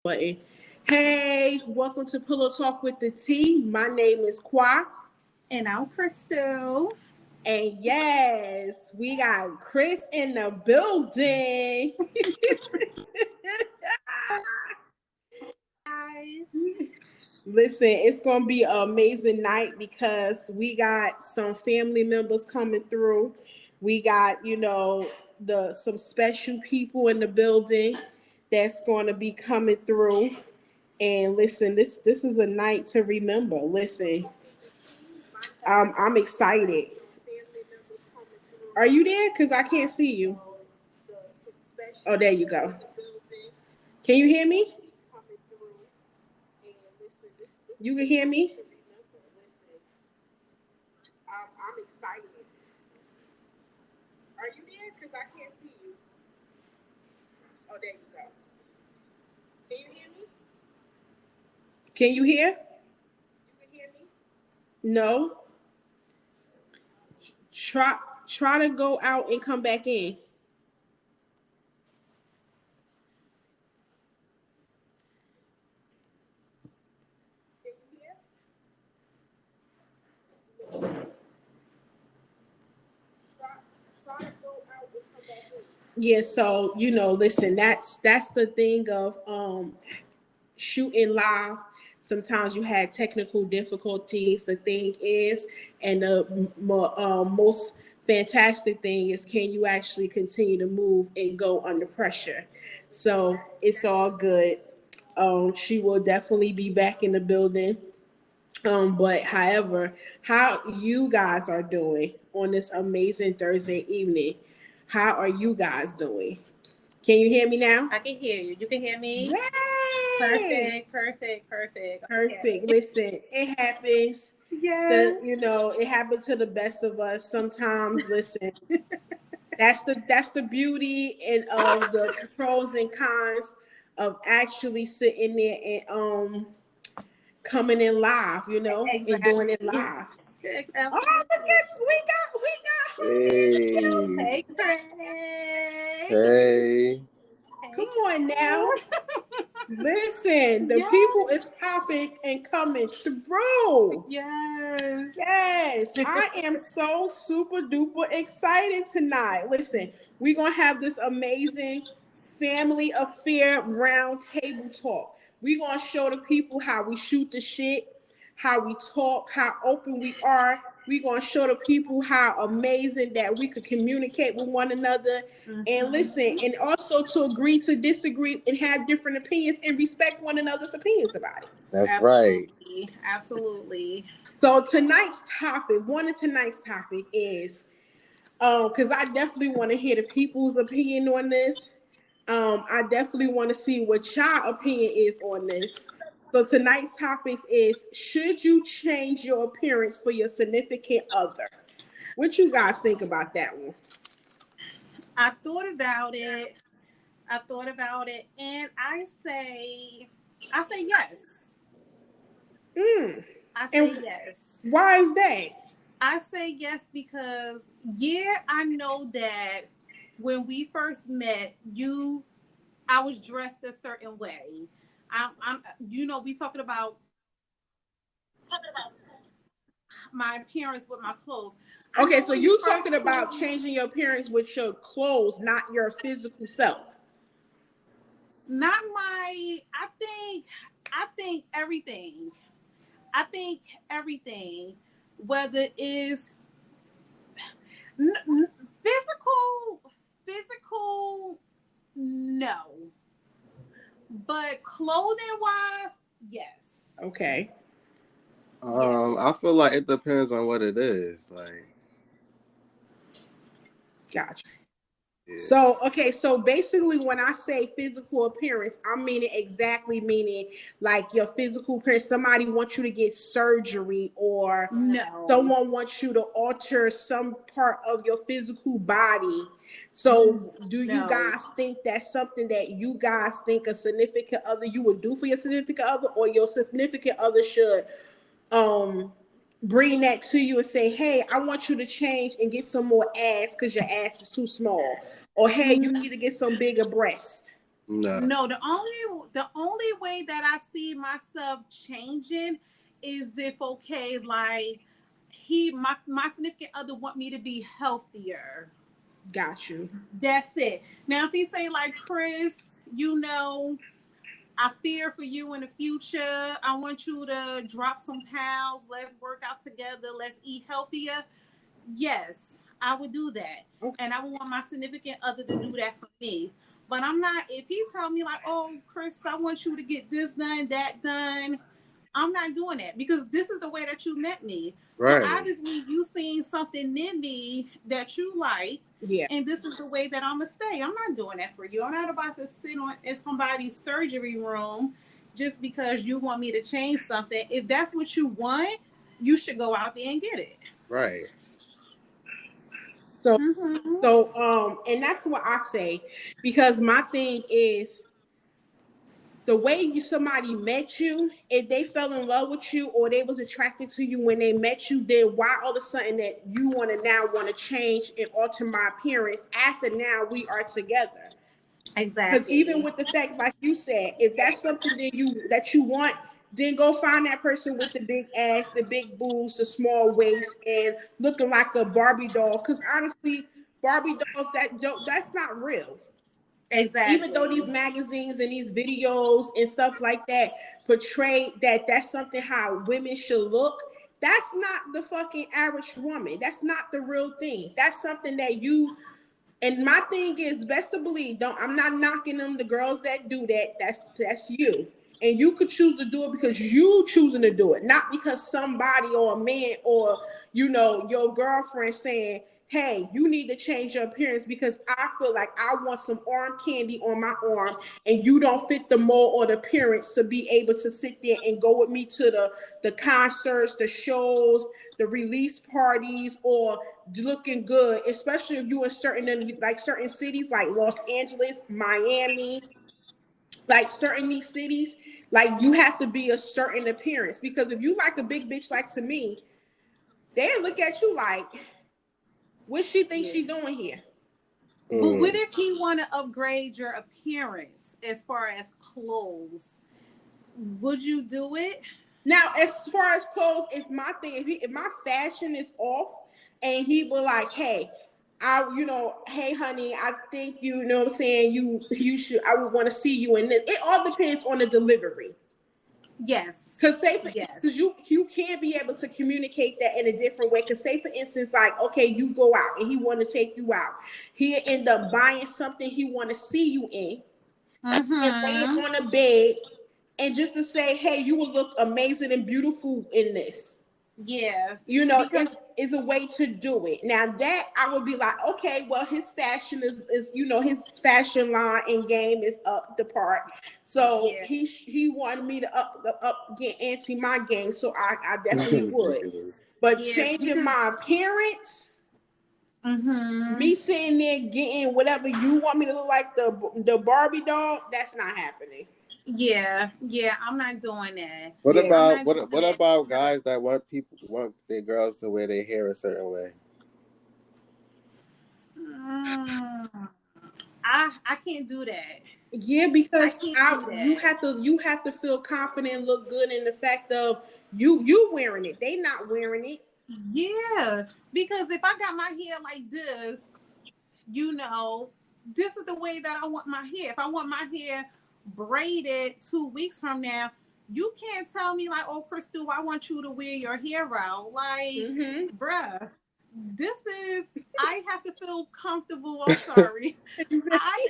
button. Hey, welcome to Pillow Talk with the T. My name is Qua. And I'm Crystal. And yes, we got Chris in the building. Guys. Listen, it's going to be an amazing night because we got some family members coming through. We got, some special people in the building that's going to be coming through. And listen, this is a night to remember. Listen, I'm excited. Are you there? Because I can't see you. Oh, there you go. Can you hear me? You can hear me? I'm excited. Are you there? Because I can't see you. Oh, there you go. Can you hear me? Can you hear? You can hear me? No. Try to go out and come back in. Yeah, so listen, that's the thing of shooting live. Sometimes you had technical difficulties. The thing is, and the most fantastic thing is, can you actually continue to move and go under pressure? So it's all good. She will definitely be back in the building. But however, how you guys are doing on this amazing Thursday evening? How are you guys doing? Can you hear me now? I can hear you. You can hear me? Yay! Perfect. Perfect. Listen, it happens. Yes. It happened to the best of us. Sometimes, listen, that's the beauty and of the pros and cons of actually sitting there and coming in live, Exactly. and doing it live. Absolutely. Oh, look at we got Hey, Hey, Craig. hey. Come on now. Listen, the Yes. people is popping and coming through. Yes. Yes, I am so super duper excited tonight. Listen, we're going to have this amazing family affair round table talk. We're going to show the people how we shoot the shit, how we talk, how open we are. We're going to show the people how amazing that we could communicate with one another. And listen, and also to agree to disagree and have different opinions and respect one another's opinions about it. That's right. Absolutely. So one of tonight's topic is, because I definitely want to hear the people's opinion on this. I definitely want to see what your opinion is on this. So tonight's topic is, should you change your appearance for your significant other? What you guys think about that one? I thought about it, and I say yes. I say And yes. why is that? I say yes because I know that when we first met, I was dressed a certain way. We talking about my appearance with my clothes. Okay, so you talking about changing your appearance with your clothes, not your physical self. Not my. I think everything. I think everything, whether it's physical, no, but clothing wise, yes. Okay. I feel like it depends on what it is. Like, Gotcha. yeah. So basically when I say physical appearance, I'm meaning like your physical appearance. Somebody wants you to get surgery, or No. someone wants you to alter some part of your physical body. So do you guys think that's something that you guys think a significant other you would do for your significant other, or your significant other should bring that to you and say, hey, I want you to change and get some more ass because your ass is too small, or hey, you need to get some bigger breast? No. No, the only way that I see myself changing is if, okay, like my significant other want me to be healthier. Got you. That's it. Now if he say like, Chris, I fear for you in the future. I want you to drop some pounds. Let's work out together. Let's eat healthier. Yes, I would do that. Okay. And I would want my significant other to do that for me. But I'm not, if he tell me like, oh, Chris, I want you to get this done, that done, I'm not doing that because this is the way that you met me. So Right. obviously you seen something in me that you liked, Yeah. and this is the way that I'm gonna stay. I'm not doing that for you. I'm not about to sit in somebody's surgery room just because you want me to change something. If that's what you want, you should go out there and get it. Right. So Mm-hmm. and that's what I say, because my thing is the way somebody met you, if they fell in love with you or they was attracted to you when they met you, then why all of a sudden that you want to change and alter my appearance after now we are together? Because even Exactly. with the fact, like you said, if that's something that you want, then go find that person with the big ass, the big boobs, the small waist, and looking like a Barbie doll. Because honestly, Barbie dolls that's not real. And even though these Exactly. magazines and these videos and stuff like that portray that that's something how women should look, that's not the fucking average woman. That's not the real thing. That's something that you, and my thing is, best to believe, don't, I'm not knocking them, the girls that do that. That's you. And you could choose to do it because you choosing to do it, not because somebody or a man or your girlfriend saying, hey, you need to change your appearance because I feel like I want some arm candy on my arm and you don't fit the mold or the appearance to be able to sit there and go with me to the concerts, the shows, the release parties, or looking good, especially if you in certain cities like Los Angeles, Miami, like certain these cities, like you have to be a certain appearance, because if you like a big bitch like to me, they look at you like, what she thinks Yeah. she doing here? But what Mm. if he want to upgrade your appearance as far as clothes? Would you do it? Now, as far as clothes, if my fashion is off, and he was like, hey, hey honey, I think you know what I'm saying, you should, I would want to see you in this. It all depends on the delivery. Yes. Because Yes. because you can't be able to communicate that in a different way. Because say for instance, like, okay, you go out and he want to take you out, he end up buying something he want to see you in, and lay it Mm-hmm. on the bed, and just to say, hey, you will look amazing and beautiful in this. Yeah. Because Is a way to do it. Now that I would be like, okay, well, his fashion is his fashion line and game is up the part. So yeah. he wanted me to up get anti my game. So I definitely would. Ridiculous. But Yeah. changing Because. my appearance, Mm-hmm. me sitting there getting whatever you want me to look like, the Barbie doll, that's not happening. Yeah. Yeah. I'm not doing that. What Yeah. I'm about not doing what that. about guys that want their girls to wear their hair a certain way? Mm, I can't do that. Yeah, I because can't do that. you have to feel confident, look good in the fact of you wearing it. They not wearing it. Yeah, because if I got my hair like this, you know, this is the way that I want my hair. If I want my hair braided 2 weeks from now, you can't tell me like, oh, Crystal, I want you to wear your hair out. Like, Mm-hmm. bruh, this is, I have to feel comfortable. I'm sorry. I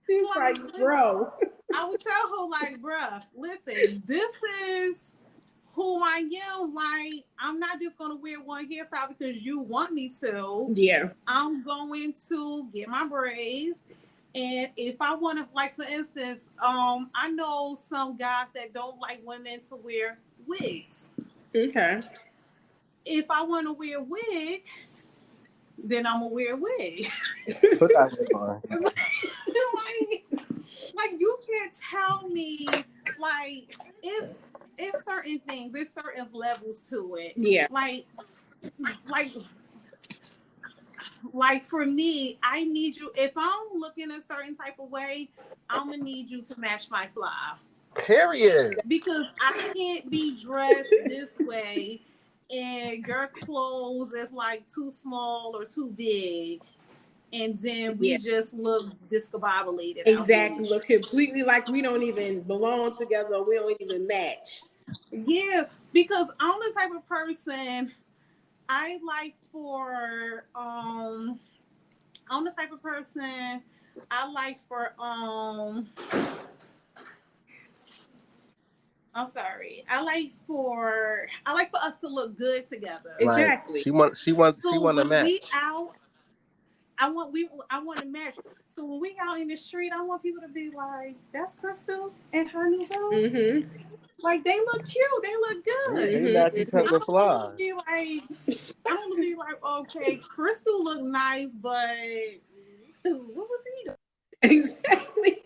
It's like, like, listen, bro. I would tell her like, bruh, listen, this is who I am. Like, I'm not just gonna wear one hairstyle because you want me to. Yeah. I'm going to get my braids. And if I want to, like for instance, I know some guys that don't like women to wear wigs. Okay. If I want to wear a wig, then I'm gonna wear a wig. Put that wig on. like, like you can't tell me like it's certain things, it's certain levels to it. Yeah. Like like for me, I need you. If I'm looking a certain type of way, I'm gonna need you to match my fly. Period. Because I can't be dressed this way and your clothes is like too small or too big. And then we Yeah, just look discombobulated out here in the exactly. Look streets. completely like we don't even belong together. We don't even match. Yeah, because I'm the type of person I like for I'm the type of person I like for I'm sorry. I like for us to look good together. Right. Exactly. She So want to when we match. out, I want to match. So when we out in the street, I want people to be like, "That's Crystal and her new boo. Mm-hmm. Like they look cute. They look good." They match each Mm-hmm. I other don't want them to flies. be like, I want to be like, okay, Crystal look nice, but what was he doing? Exactly.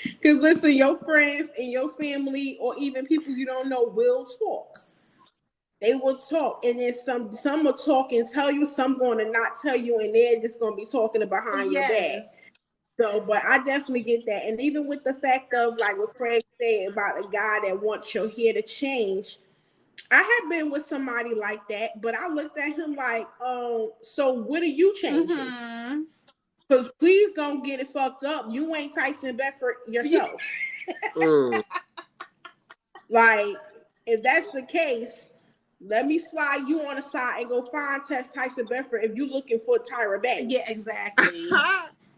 Because listen, your friends and your family, or even people you don't know, will talk. They will talk, and then some will talk and tell you, some going to not tell you, and they're just going to be talking behind your back. Yes. So, but I definitely get that, and even with the fact of like what Craig said about a guy that wants your hair to change. I have been with somebody like that, but I looked at him like, so what are you changing? Mm-hmm. Because please don't get it fucked up. You ain't Tyson Bedford yourself. Mm. Like, if that's the case, let me slide you on the side and go find Tyson Bedford if you're looking for Tyra Yeah, Banks. exactly.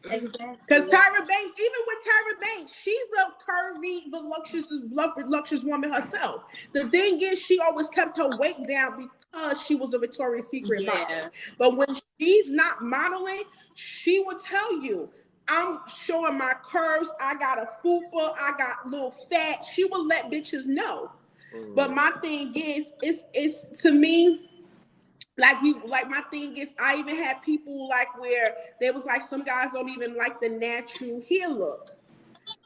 Because Exactly. Tyra Banks, even with Tyra Banks, she's a curvy, voluptuous woman herself. The thing is, she always kept her weight down because she was a Victoria's Secret model. Yeah. But when she's not modeling, she will tell you, I'm showing my curves. I got a fupa. I got a little fat. She will let bitches know. But Mm. my thing is, it's to me, like my thing is, I even had people like where there was like some guys don't even like the natural hair look,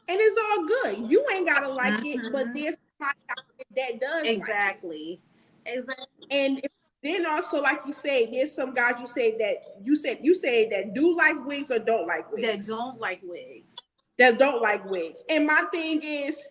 and it's all good. You ain't gotta like it, but Mm-hmm. there's somebody out there that does like it. Exactly. Exactly. And then also, like you said, there's some guys you said that do like wigs or don't like That wigs. don't like wigs. That don't like wigs. And my thing is,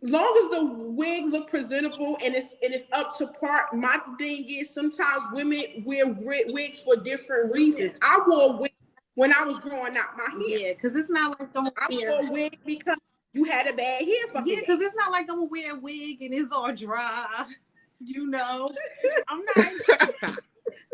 long as the wig look presentable and it's up to par. My thing is, sometimes women wear wigs for different Yeah. reasons. I wore a wig when I was growing out my hair. Yeah, because it's not like I'm I wear. wore a wig because you had a bad hair Yeah, fucking because day. it's not like I'm gonna wear a wig and it's all dry. You know, I'm not.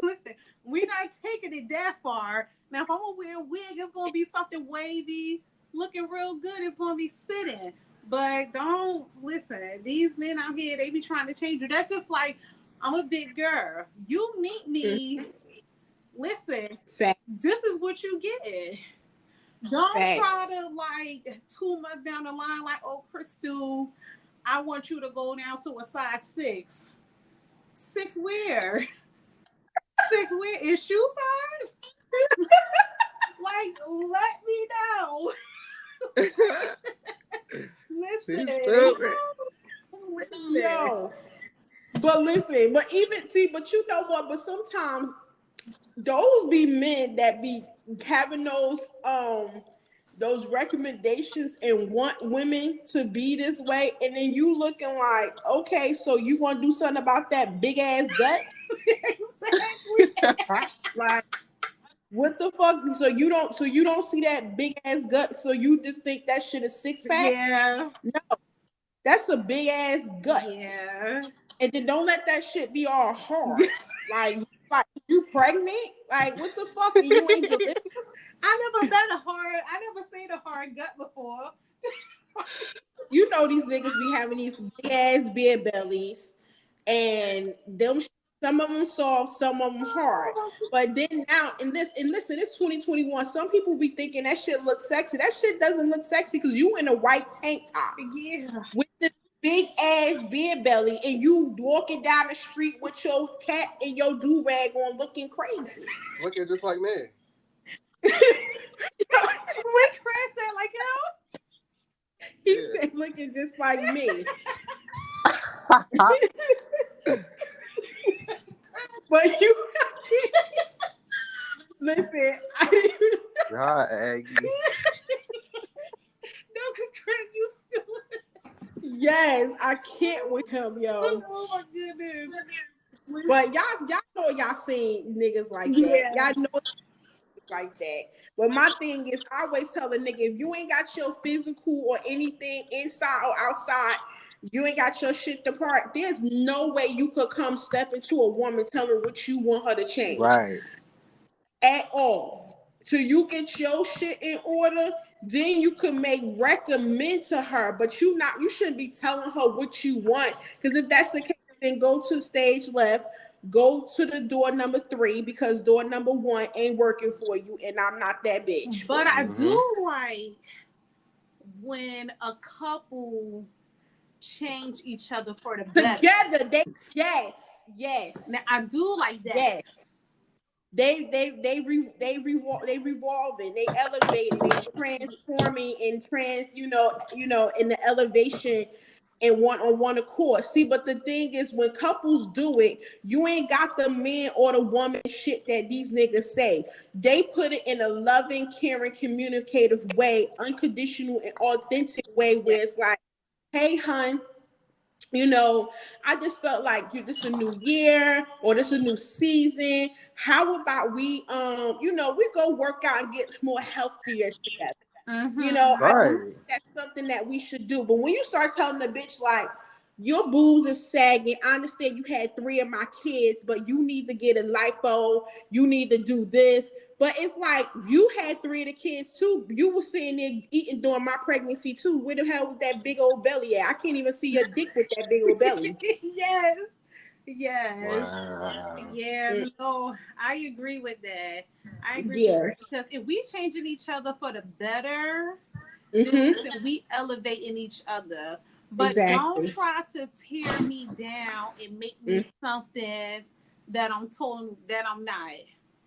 Listen, we're not taking it that far. Now, if I'm gonna wear a wig, it's gonna be something wavy, looking real good. It's gonna be sitting. But don't listen. These men out here, they be trying to change you. That's just like I'm a big girl. You meet me. Listen, Facts. this is what you get. Don't try Facts. to like 2 months down the line, like, oh, Crystal, I want you to go down to a size 6. 6 where? 6 where? Is shoe size? Like, let me know. She's Listen. stupid. Listen. Yo, but listen, but even see, but you know what? But sometimes those be men that be having those recommendations and want women to be this way, and then you looking like, okay, so you want to do something about that big ass gut? Exactly. Like, what the fuck? So you don't see that big ass gut, so you just think that shit is six pack? Yeah. No, that's a big ass gut. Yeah. And then don't let that shit be all hard. Like you pregnant? Like what the fuck? And you ain't delivered? I never seen a hard gut before. You know these niggas be having these big ass beer bellies, and them some of them soft, some of them hard. But then now and listen, it's 2021. Some people be thinking that shit looks sexy. That shit doesn't look sexy because you in a white tank top Yeah. with this big ass beer belly, and you walking down the street with your cat and your do rag on, looking crazy. Looking just like me. We Chris said like, He Yeah. said, looking just like me. But Listen, God, Aggie. No, because Craig, you stupid. yes, I can't with him, yo. Oh my goodness. But y'all know y'all seen niggas like that. Yeah. Y'all know it's like that. But my thing is, I always tell a nigga, if you ain't got your physical or anything inside or outside, you ain't got your shit to part. There's no way you could come step into a woman telling what you want her to change Right. at all. So you get your shit in order, then you can make recommend to her, but you shouldn't be telling her what you want. Because if that's the case, then go to stage left, go to the door number 3 because door number 1 ain't working for you, and I'm not that bitch. But I do like when a couple change each other for the better. Together, yes. Now I do like that. Yes. They revolving, they elevating, they transforming and in the elevation and one accord. See, but the thing is, when couples do it, you ain't got the man or the woman shit that these niggas say. They put it in a loving, caring, communicative way, unconditional and authentic way, where it's like, hey, hun, I just felt like this is a new year or this is a new season. How about we we go work out and get more healthier together? I think that's something that we should do. But when you start telling the bitch like your boobs is sagging, I understand you had 3 of my kids, but you need to get a lipo, you need to do this. But it's like you had 3 of the kids too. You were sitting there eating during my pregnancy too. Where the hell was that big old belly at? I can't even see your dick with that big old belly. Yes. Wow. Yeah, no, I agree with that. Yeah. Because if we changing each other for the better, then listen, we elevating each other. But don't try to tear me down and make me something that I'm told that I'm not.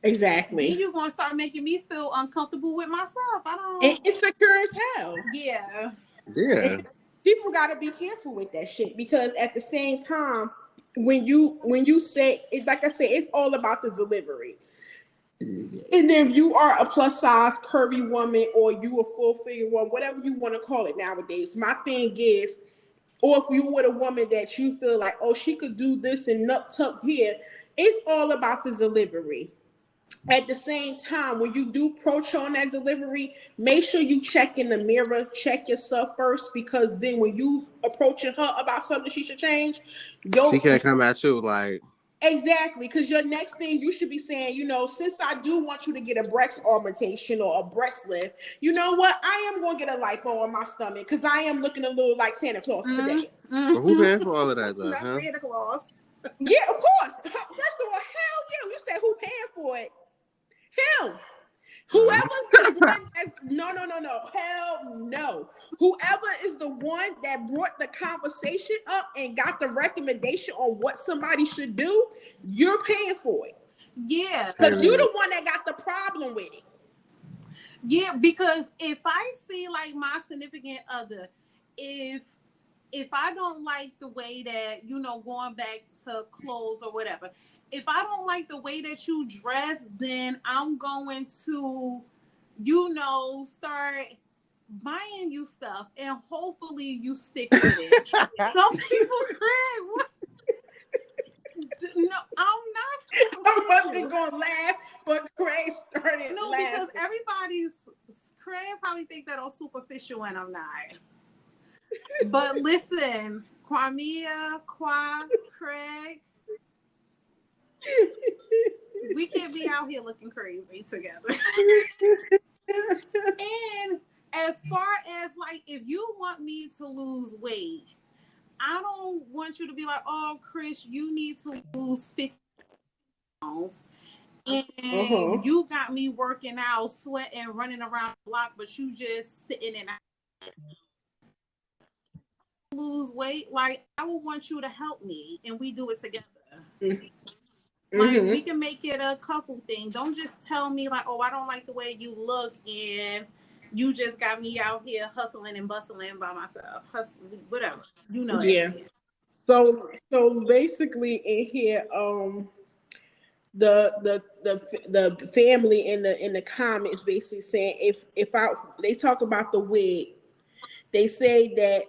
Exactly. Then you're gonna start making me feel uncomfortable with myself. I don't. Insecure as hell. Yeah. Yeah. People got to be careful with that shit, because at the same time, when you say it, like I said, it's all about the delivery. And if you are a plus size curvy woman, or you a full figure woman, whatever you want to call it nowadays, my thing is, or if you with a woman that you feel like, oh, she could do this and nut tuck here, it's all about the delivery. At the same time, when you do approach on that delivery, make sure you check in the mirror, check yourself first, because then when you approaching her about something she should change, she can't come at you like. Exactly, because your next thing you should be saying, since I do want you to get a breast augmentation or a breast lift, you know what? I am going to get a lipo on my stomach because I am looking a little like Santa Claus today. Well, who paying for all of that, though? Not Santa Claus. Yeah, of course. First of all, hell yeah. You said who paying for it? Him. Whoever's the one that's no. Hell no. Whoever is the one that brought the conversation up and got the recommendation on what somebody should do, you're paying for it. Yeah. Because you're the one that got the problem with it. Yeah, because if I see like my significant other, if I don't like the way that, going back to clothes or whatever, if I don't like the way that you dress, then I'm going to, start buying you stuff, and hopefully you stick with it. Some people, Craig, what? No, I'm not. I wasn't gonna laugh, but Craig started laughing. Because Craig probably think that I'm superficial, and I'm not. But listen, Kwamia, Craig, we can't be out here looking crazy together. And as far as like, if you want me to lose weight, I don't want you to be like, oh, Chris, you need to lose 50 pounds. And you got me working out, sweating, running around the block, but you just sitting and lose weight. Like, I would want you to help me, and we do it together. Like, we can make it a couple thing. Don't just tell me like, oh, I don't like the way you look, and you just got me out here hustling and bustling by myself. Hustling, whatever. Yeah. So basically in here, the family in the comments basically saying if I they talk about the wig, they say that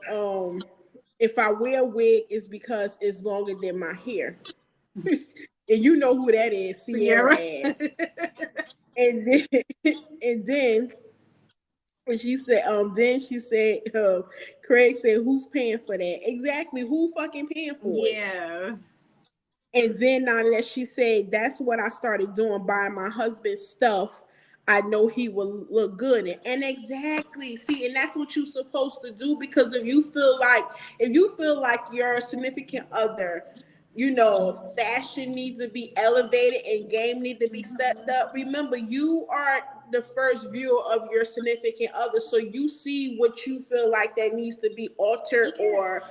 if I wear a wig it's because it's longer than my hair. And you know who that is, Sierra Sierra. ass. And then and then she said, Craig said, who's paying for that? Exactly, who fucking paying for it? Yeah. And then now that she said, that's what I started doing, buying my husband's stuff. I know he will look good in. And exactly, see, and that's what you're supposed to do, because if you feel like your significant other, fashion needs to be elevated and game need to be stepped up. Remember, you are the first viewer of your significant other, so you see what you feel like that needs to be altered or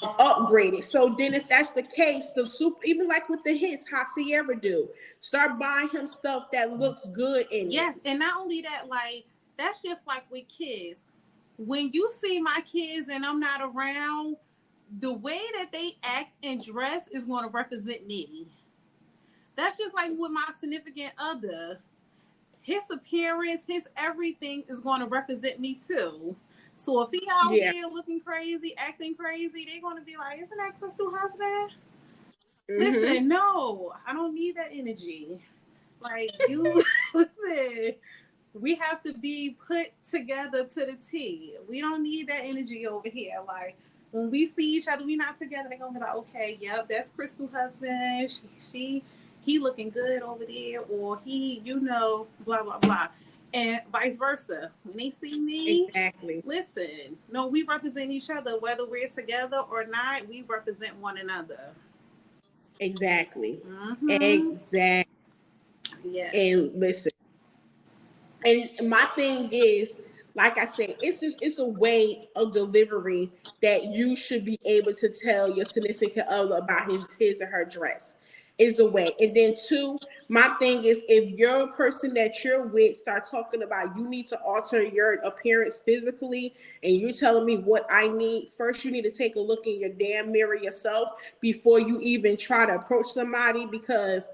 upgraded. So then, if that's the case, the soup, even like with the hits, how Sierra do, start buying him stuff that looks good in Yes, it. and not only that, like that's just like with kids. When you see my kids and I'm not around, the way that they act and dress is going to represent me. That's just like with my significant other. His appearance, his everything is going to represent me too. So if he out Yeah. here looking crazy, acting crazy, they're going to be like, "Isn't that Crystal husband?" Mm-hmm. Listen, no, I don't need that energy. Like you, listen. We have to be put together to the T. We don't need that energy over here. Like when we see each other, we not together. They're gonna be like, okay, yep, that's Crystal husband. He looking good over there, or he, blah blah blah, and vice versa. When they see me, Exactly. listen, no, we represent each other whether we're together or not. We represent one another. Exactly. Mm-hmm. Exactly. Yes. And listen, and my thing is, like I said, it's a way of delivery that you should be able to tell your significant other about his or her dress. Is a way. And then two, my thing is, if your person that you're with start talking about you need to alter your appearance physically, and you're telling me what I need, first you need to take a look in your damn mirror yourself before you even try to approach somebody. Because,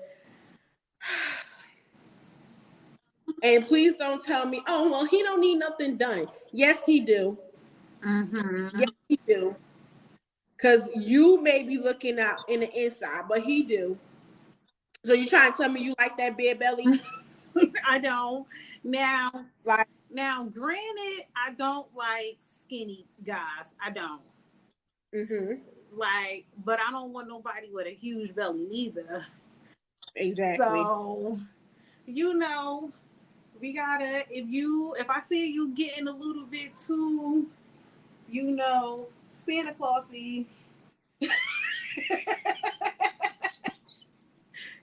and please don't tell me, oh well, he don't need nothing done. Yes, he do. Mm-hmm. Yes, he do. Cause you may be looking out in the inside, but he do. So you trying to tell me you like that bare belly? I don't. Now, Like, granted, I don't like skinny guys. I don't mm-hmm, like, but I don't want nobody with a huge belly neither. exactly. So, you know, we gotta. If I see you getting a little bit too, Santa Clausy,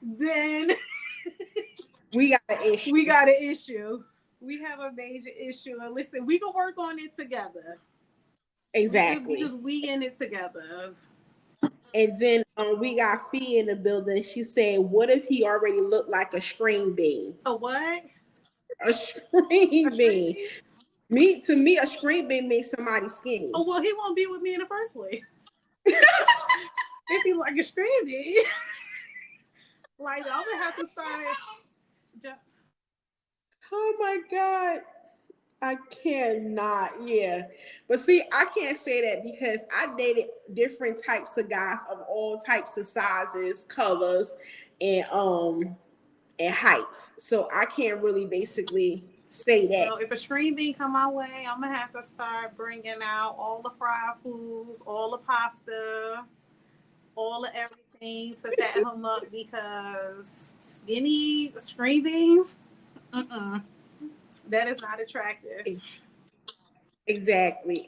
then We got an issue. we got an issue. We have a major issue. And listen, we can work on it together. We could, Exactly. because we in it together. And then we got Fee in the building. She said, "What if he already looked like a string bean? A what? A A string string bean. bean? To me, a string bean makes somebody Oh skinny." well, he won't be with me in the first place. If he like a string bean, like I'm gonna have to start. Oh my god. I cannot, yeah. But see, I can't say that because I dated different types of guys of all types of sizes, colors, and heights. So I can't really basically say that. Well, if a string bean come my way, I'm gonna have to start bringing out all the fried foods, all the pasta, all of everything to fat him up because skinny string beans, that is not attractive. Exactly.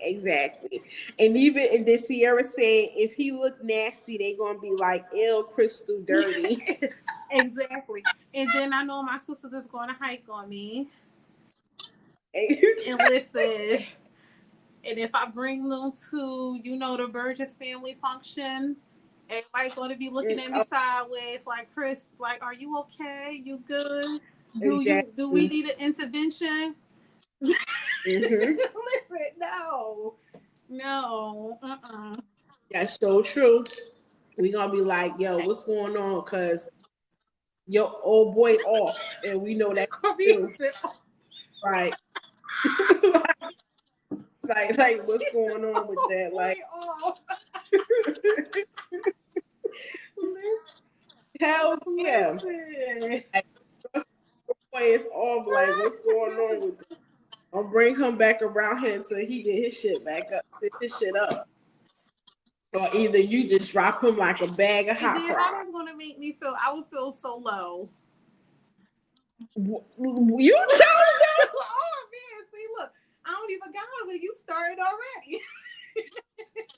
And even and then Sierra said if he look nasty, they gonna be like, ill Crystal dirty. Exactly. And then I know my sisters is going to hike on me. And listen, and if I bring them to, the Burgess family function, everybody's going to be looking at me sideways, like, Chris, like, are you okay? You good? Do we Exactly. need an intervention? Mm-hmm. Listen, no, That's so true. We gonna be like, yo, what's going on? Cause your old boy off, and we know that too. Right. like what's going on with that? Like, hell yeah. Like, your boy is off. Like, what's going on with that? I'll bring him back around here until he get his shit back up, his shit up. Or either you just drop him like a bag of hot fries. How that's gonna make me feel? I would feel so low. You chose him? Oh man, see, look, I don't even got it when you started already.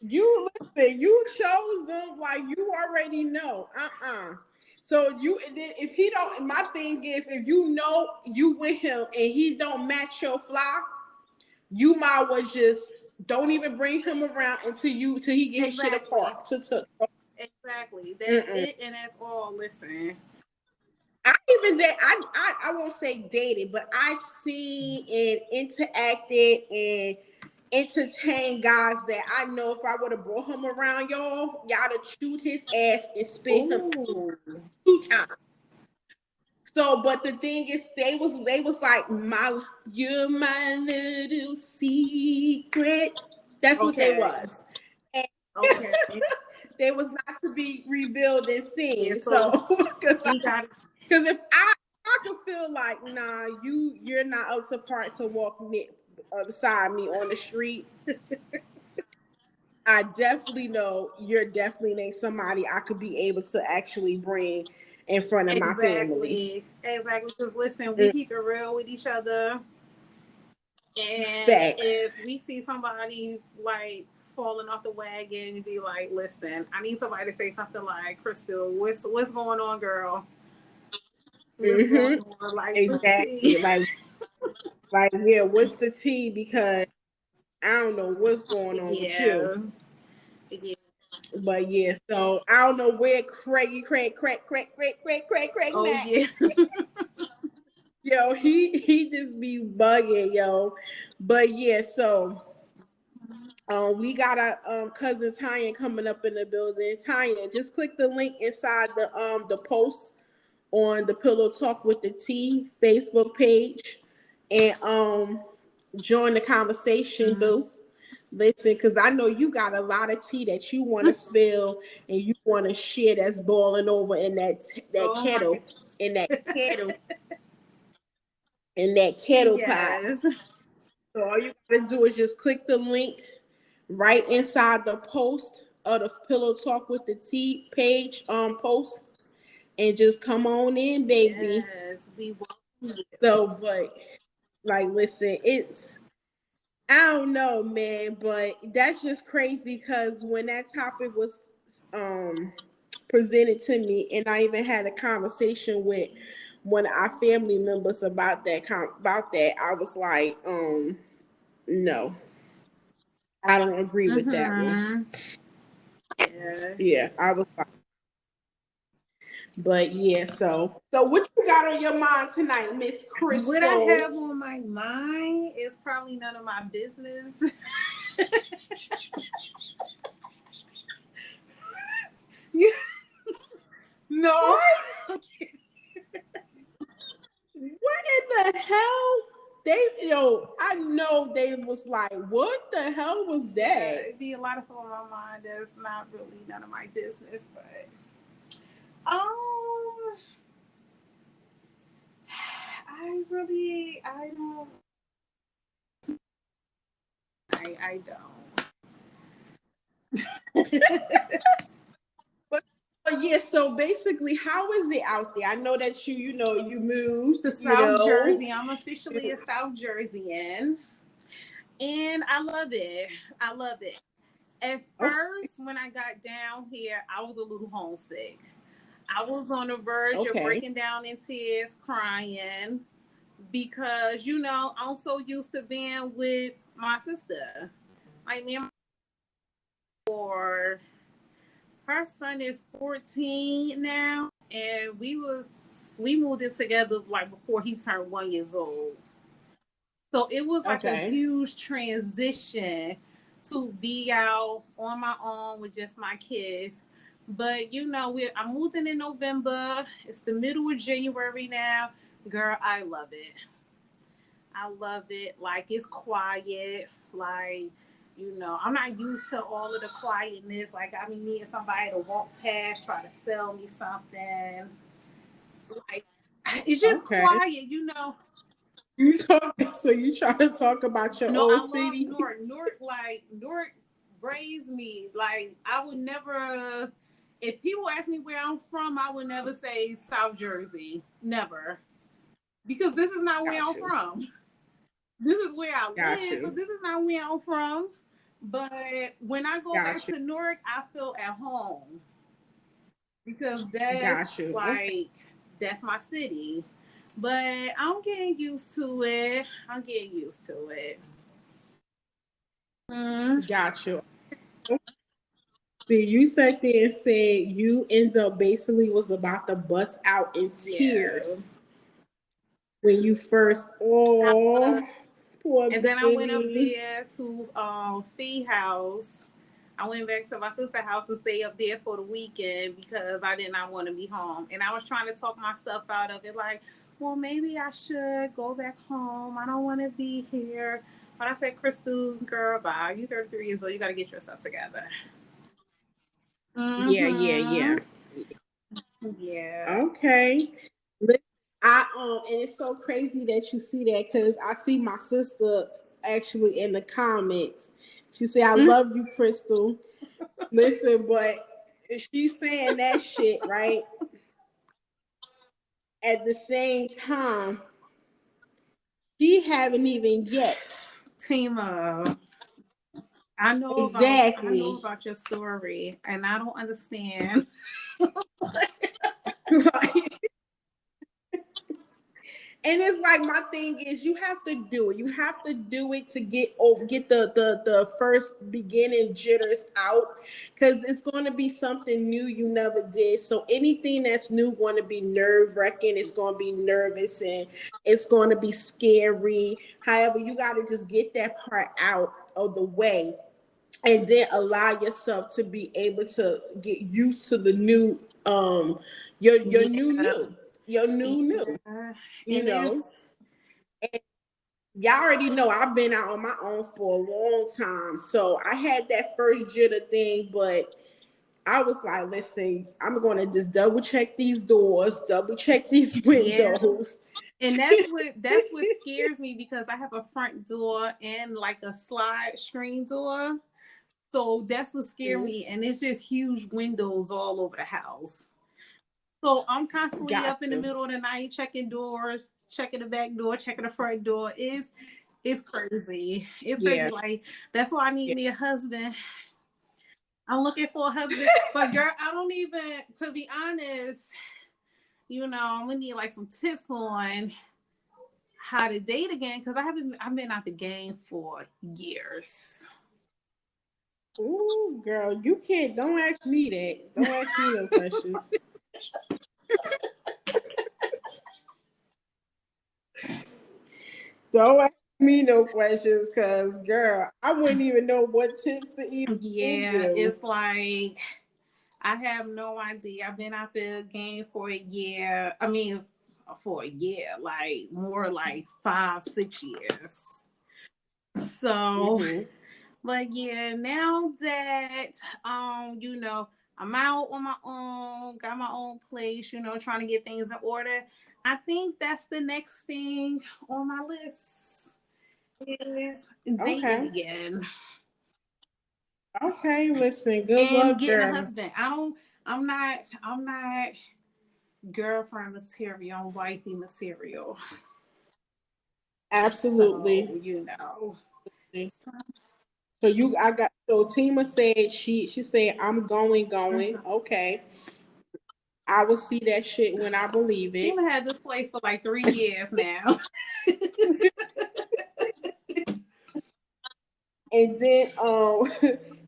You listen, you chose them like you already know. So you, and then if he don't, my thing is, if you know you with him and he don't match your fly, you might well just don't even bring him around until he get his shit apart. Exactly. That's it, and that's all. Listen. I won't say dated, but I've seen and interacted and entertained guys that I know if I would have brought him around y'all would have chewed his ass and spit him 2 times. So, but the thing is, they was like, you're my little secret. That's what they was. And they was not to be revealed and seen. Yeah, so because if I could feel like, nah, you're not up to part to walk beside me on the street. I definitely know you're definitely ain't somebody I could be able to actually bring in front of my family. Exactly. Because listen, we keep it real with each other. And if we see somebody like falling off the wagon, be like, listen, I need somebody to say something like, Crystal, what's going on, girl? What's going on? Like, exactly. like, yeah, what's the tea? Because I don't know what's going on with you. Yeah. But yeah, so I don't know where Craig Matt. Yeah. Yo, he just be bugging, yo. But yeah, so we got our cousin Tanya coming up in the building. Tanya, just click the link inside the post on the Pillow Talk with the T Facebook page and join the conversation, boo. Listen, because I know you got a lot of tea that you want to spill and you want to share that's boiling over in that kettle, in that kettle pot. So all you gotta do is just click the link right inside the post of the Pillow Talk with the T page post and just come on in, baby. Yes, we welcome you. So, but like, listen, I don't know, man, but that's just crazy because when that topic was presented to me, and I even had a conversation with one of our family members about that, I was like, no, I don't agree with that one. Yeah, I was like, but yeah, so what you got on your mind tonight, Miss Crystal? What I have on my mind is probably none of my business. No. What? What in the hell? I know they was like, what the hell was that? Yeah, it'd be a lot of stuff on my mind that's not really none of my business, but I don't. But yeah, so basically, how is it out there? I know that you moved to South Jersey. I'm officially a South Jerseyan, and I love it. At first, when I got down here, I was a little homesick. I was on the verge of breaking down in tears, crying, because I'm so used to being with my sister. Like me and for her son is 14 now, and we moved in together like before he turned 1 year old. So it was like a huge transition to be out on my own with just my kids. But I'm moving in November. It's the middle of January now. Girl, I love it. I love it. Like, it's quiet. Like, I'm not used to all of the quietness. Like, I be needing somebody to walk past, try to sell me something. Like, it's just Okay. quiet. You talk. So you try to talk about your No, old I love city? Newark. Newark raised me. Like, I would never, if people ask me where I'm from, I would never say South Jersey. Never. Because this is not where Got I'm you. from. This is where I Got live, but you. this is not where I'm from. But when I go back Got you. to Newark, I feel at home because Got you. Okay. that's my city. But I'm getting used to it. I'm getting used to it. Mm, Got you. See, you sat there and said you end up basically was about to bust out in yeah. tears when you first. Uh, Oh, poor and then I went up baby. there to Fee House. I went back to my sister's house to stay up there for the weekend because I did not want to be home. And I was trying to talk myself out of it, like, well, maybe I should go back home. I don't want to be here. But I said, Crystal, girl, bye. You 33 years old. You got to get yourself together. Yeah, yeah, yeah. Mm-hmm. Yeah. Okay. Listen, and it's so crazy that you see that because I see my sister actually in the comments. She said, "I love you, Crystal." Listen, but she's saying that shit right at the same time. She haven't even yet. Tima, I know Exactly. about your story, and I don't understand. Like, and it's like my thing is you have to do it. You have to do it to get the first beginning jitters out because it's going to be something new you never did. So anything that's new going to be nerve wracking. It's going to be nervous and it's going to be scary. However, you got to just get that part out of the way and then allow yourself to be able to get used to the new your new Yeah, your new yeah. you And it's know. And y'all already know I've been out on my own for a long time. So I had that first jitter thing, but I was like, listen, I'm going to just double check these doors, double check these yeah. windows. And that's what scares me because I have a front door and like a slide screen door. So that's what scared Mhm. me. And it's just huge windows all over the house. So I'm constantly Got up in the you. middle of the night checking doors, checking the back door, checking the front door. It's crazy. It's crazy. Yeah. Like, that's why I need Yeah. me a husband. I'm looking for a husband. But girl, I don't even, to be honest, I'm gonna need like some tips on how to date again because I've been out the game for years. Ooh, girl, you can't. Don't ask me that. Don't ask me no questions. Don't ask me no questions, cause girl, I wouldn't even know what tips to even give Yeah, you. it's like I have no idea. I've been out the game for a year. I mean, for a year, like more like 5, 6 years. So, Mm-hmm. but yeah, now that I'm out on my own, got my own place, trying to get things in order. I think that's the next thing on my list is dating Okay. again Okay. Listen. Good and luck, getting a girl. husband. I'm not girlfriend material, I'm wifey material. So, Absolutely. So, So I got. So Tima said she said I'm going. mhm. Okay. I will see that shit when I believe Tima it. had this place for like 3 years now. And then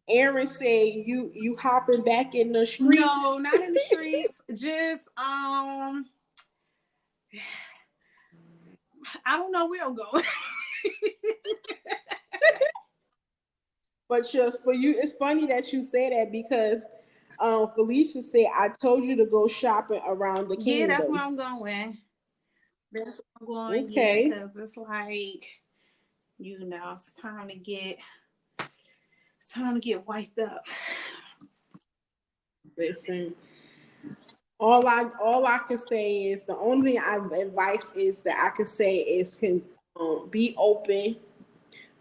Aaron said you hopping back in the streets. No, not in the streets. Just I don't know where I'm going. But just for you, it's funny that you say that because Felicia said, "I told you to go shopping around the Yeah, that's where kingdom." I'm going. That's where I'm going. Yeah, Okay. because it's like, it's time to get wiped up. Listen, all I can say is the only thing I advice is that I can say is can be open,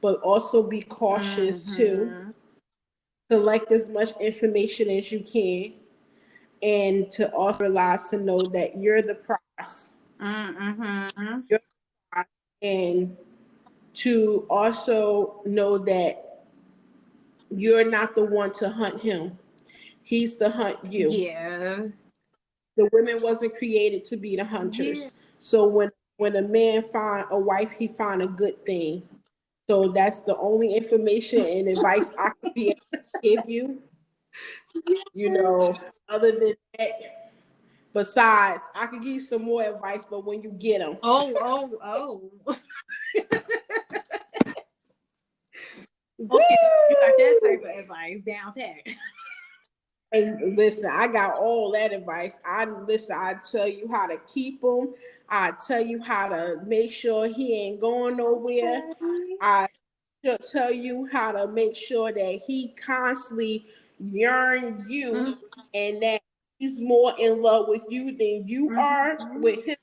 but also be cautious too. Mm-hmm. Collect as much information as you can, and to also realize to know that you're the prize. Mm-hmm. You're the prize, and to also know that you're not the one to hunt him. He's to hunt you. Yeah. The women wasn't created to be the Yeah. hunters. So when a man find a wife, he find a good thing. So that's the only information and advice I could be able to give you. You Yes. know, other than that, besides, I could give you some more advice, but when you get them, Oh. Okay, so you got that woo! type of advice down pat. And listen, I got all that advice. I tell you how to keep him. I tell you how to make sure he ain't going nowhere. Okay. I tell you how to make sure that he constantly yearn you, Mm-hmm. and that he's more in love with you than you are with him.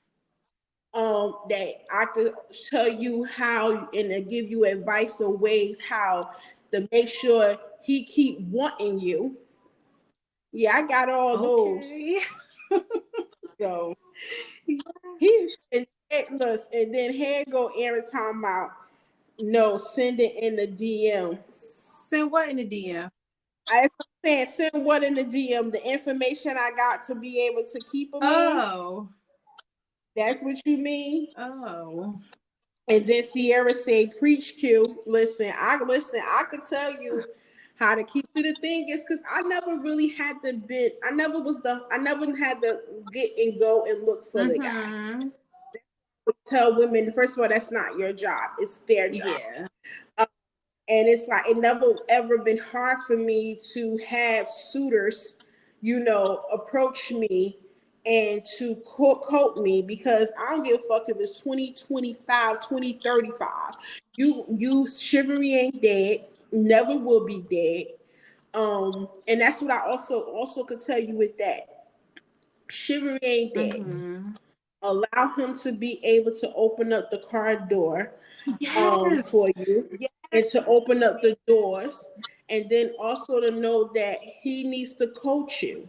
That I could tell you how and to give you advice or ways how to make sure he keep wanting you. Yeah, I got all those. Okay. So he and then here go Aaron talking about no, send it in the DM. Send what in the DM? I said send what in the DM, the information I got to be able to keep them in. Oh. That's what you mean. Oh. And then Sierra say, "Preach, Q." I could tell you how to keep. See, the thing is, because I never really had to bid. I never had to get and go and look for the guy. Mm-hmm. Tell women, first of all, that's not your job; it's their job. Yeah. And it's like it never ever been hard for me to have suitors, approach me and to quote me, because I don't give a fuck if it's 2025, 2035. You chivalry ain't dead, never will be dead. And that's what I also could tell you with that. Chivalry ain't dead. Mm-hmm. Allow him to be able to open up the car door Yes. for you, Yes. and to open up the doors, and then also to know that he needs to coach you,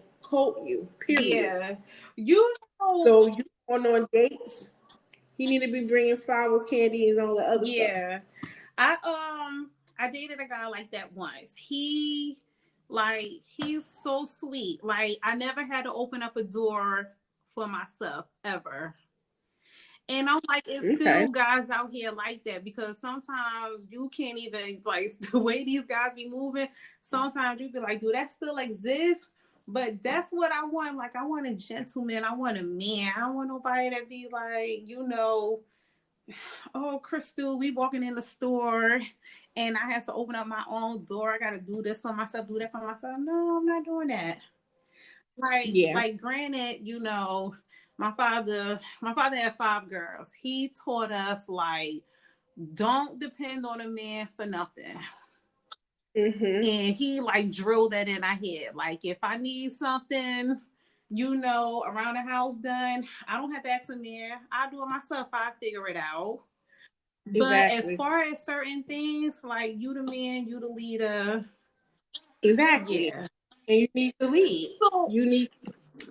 period. Yeah. You know. So you going on dates, he need to be bringing flowers, candy, and all the other stuff. Yeah. I dated a guy like that once. He's so sweet. Like I never had to open up a door for myself ever. And I'm like, it's Okay. still guys out here like that, because sometimes you can't even, like, the way these guys be moving, sometimes you be like, do that still exist? But that's what I want. Like, I want a gentleman. I want a man. I don't want nobody that be like, oh, Crystal, we walking in the store and I have to open up my own door. I got to do this for myself, do that for myself. No, I'm not doing that. Yeah. Like granted, my father had 5 girls. He taught us, like, don't depend on a man for nothing. Mm-hmm. And he like drilled that in our head. Like if I need something, around the house done, I don't have to ask a man. I do it myself. I figure it out. But as Exactly. far as certain things, like you the man, you the leader. Exactly. Yeah. And you need to lead. So You need.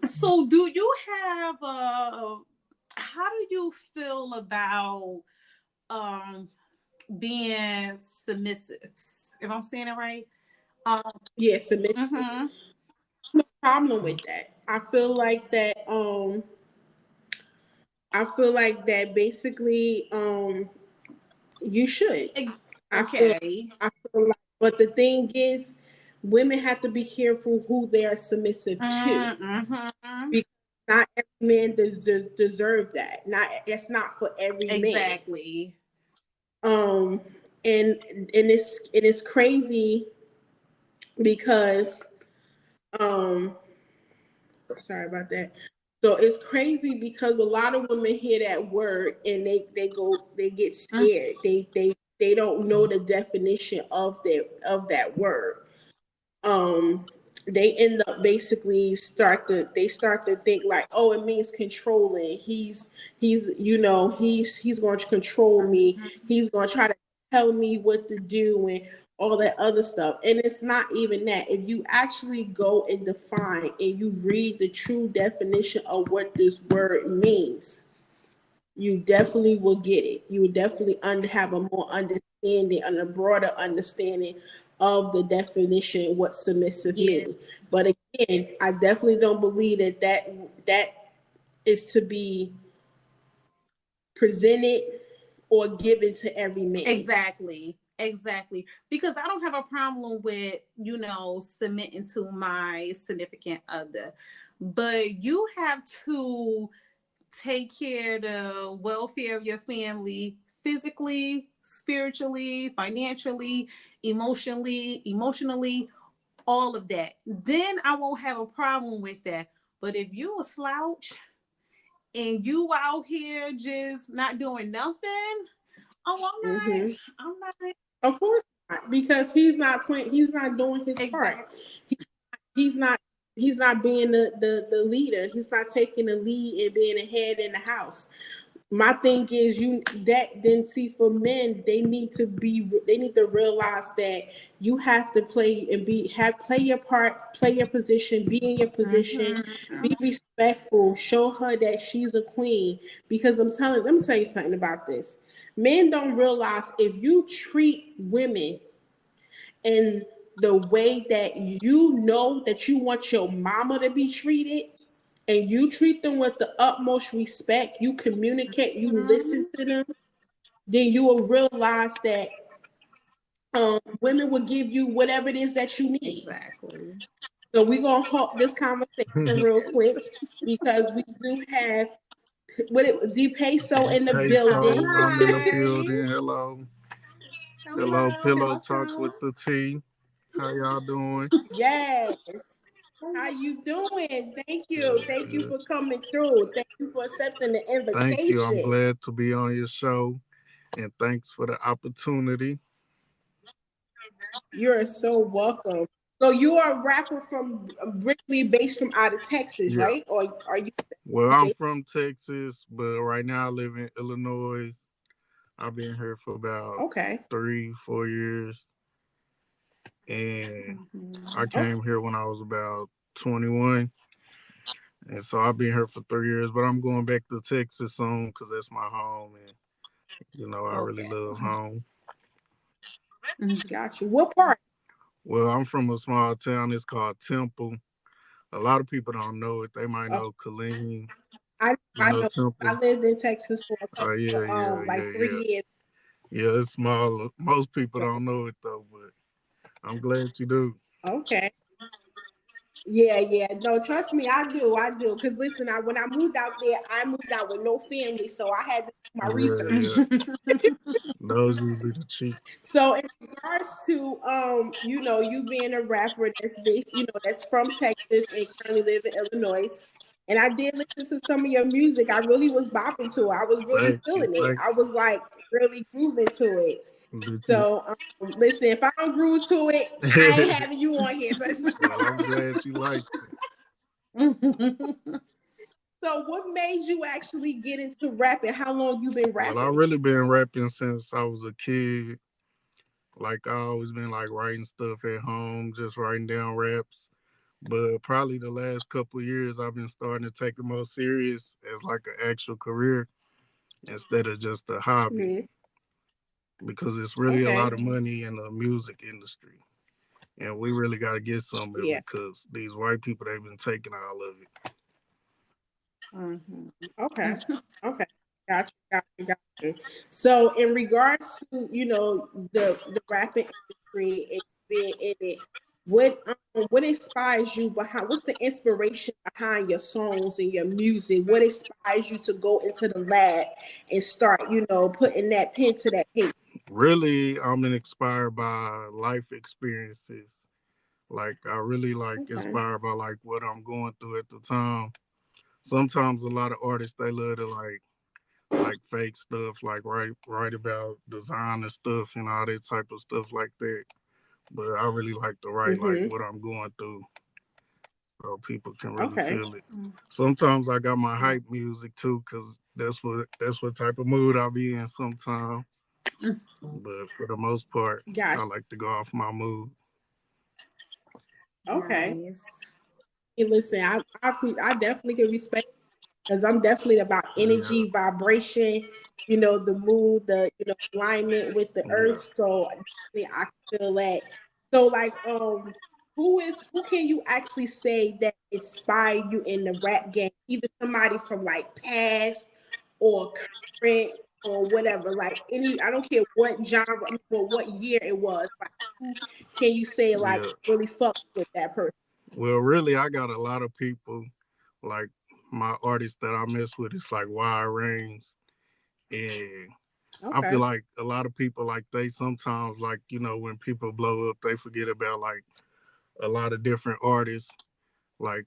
so do you have how do you feel about um being submissive? If I'm saying it right. Um Yeah, submit. mhm. No problem with that. I feel like that basically you should. I feel Okay. I feel like, but the thing is, women have to be careful who they are submissive to, Mm-hmm. because not every man deserves that. Not That's not for every man. Exactly. Um, and it's crazy because um sorry about that. So it's crazy because a lot of women hear that word and they get scared. They don't know the definition of that word. um they end up basically start to think like, oh, it means controlling. He's going to control me. He's going to try to tell me what to do and all that other stuff. And it's not even that. If you actually go and define and you read the true definition of what this word means, you definitely will get it. You will definitely have a more understanding and a broader understanding of the definition what submissive means. But again, I definitely don't believe that is to be presented or given to every man. Exactly. Because I don't have a problem with, submitting to my significant other. But you have to take care of the welfare of your family physically, spiritually, financially, emotionally, all of that. Then I won't have a problem with that. But if you a slouch and you out here just not doing nothing, oh, I'm not. Of course not, because he's not playing. He's not doing his part. He's not. He's not being the leader. He's not taking the lead and being a head in the house. My thing is then see, for men, they need to realize that you have to play your part, play your position, be in your position, be respectful, show her that she's a queen. Because let me tell you something about this. Men don't realize if you treat women in the way that you know that you want your mama to be treated, and you treat them with the utmost respect, you communicate, you listen to them, then you will realize that women will give you whatever it is that you need. Exactly. So we're going to halt this conversation real quick because we do have Dee Peso in the building. I'm in the building. Hello, Pillow Talk with the T. How y'all doing? Yes. How you doing? Thank you. Thank you for coming through. Thank you for accepting the invitation. Thank you. I'm glad to be on your show, and thanks for the opportunity. You're so welcome. So you are a rapper from originally based from out of Texas, right? Or are you? Well, I'm from Texas, but right now I live in Illinois. I've been here for about 3-4 years, and I came here when I was about 21. And so I've been here for 3 years, but I'm going back to Texas soon because that's my home, and I really love home. Got you. What part? Well, I'm from a small town. It's called Temple. A lot of people don't know it. They might know Killeen. I know. Temple. I lived in Texas for Oh yeah, 3 years. Yeah, it's small. Most people don't know it though, but I'm glad you do. Okay. Yeah. No, trust me, I do. Because listen, when I moved out there, I moved out with no family, so I had to do my research. Those usually the cheap. So in regards to you being a rapper that's based, that's from Texas and currently live in Illinois. And I did listen to some of your music. I really was bopping to it. I was really feeling it. I was like really grooving to it. So listen, if I don't groove to it, I ain't having you on here. Well, I'm glad you liked it. So what made you actually get into rapping? How long you been rapping? Well, I've really been rapping since I was a kid. Like I always been like writing stuff at home, just writing down raps. But probably the last couple of years, I've been starting to take it more serious as like an actual career instead of just a hobby. Because it's really a lot of money in the music industry. And we really got to get some of it because these white people, they've been taking all of it. Okay. Got you. So in regards to, the rapping industry and being in it, what inspires you behind, what's the inspiration behind your songs and your music? What inspires you to go into the lab and start, putting that pen to that paper? Really, I'm inspired by life experiences. Like I really like Okay. inspired by like what I'm going through at the time. Sometimes a lot of artists they love to like fake stuff, like write about design and stuff and all that type of stuff like that. But I really like to write like Mm-hmm. what I'm going through so people can really Okay. feel it. Sometimes I got my Yeah. hype music too, cause that's what type of mood I'll be in sometimes. But for the most part, Gotcha. I like to go off my mood. Okay. Nice. Hey, listen, I definitely can respect because I'm definitely about Yeah, energy, vibration, the mood, the alignment with the yeah. earth. So definitely I can feel that. So like who can you actually say that inspired you in the rap game? Either somebody from like past or current or whatever. Like any I don't care what genre, I mean, well, what year it was. Like who can you say like Yeah. really fucked with that person? Well, really, I got a lot of people like my artists that I mess with. It's like wide range, and I feel Okay. like a lot of people like they sometimes like when people blow up, they forget about like a lot of different artists. Like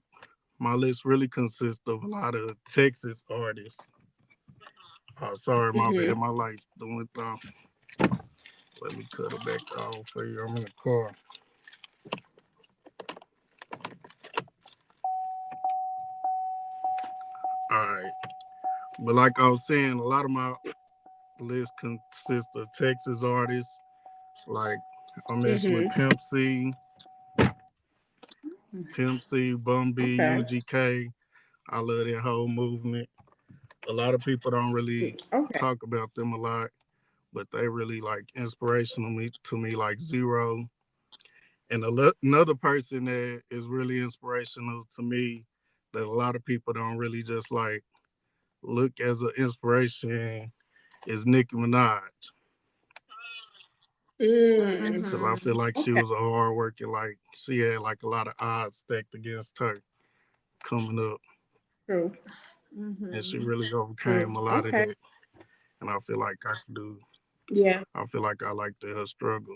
my list really consists of a lot of Texas artists. Oh, sorry, my Mm-hmm. bad. My lights doing off. Let me cut it back on for you. I'm in the car. All right. But like I was saying, a lot of my list consists of Texas artists. Like I mess with Mm-hmm. Pimp C, Bun B, Okay. UGK. I love that whole movement. A lot of people don't really Okay. talk about them a lot, but they really like inspirational to me like Zero. And another person that is really inspirational to me that a lot of people don't really just like look as an inspiration is Nicki Minaj. Mm. Because I feel Mm-hmm. like she Okay. was a hard worker, like she had like a lot of odds stacked against her coming up, True. and she Mm-hmm. really True. overcame a lot of Okay. that. And I feel like I can do. Yeah. I feel like I like her struggle.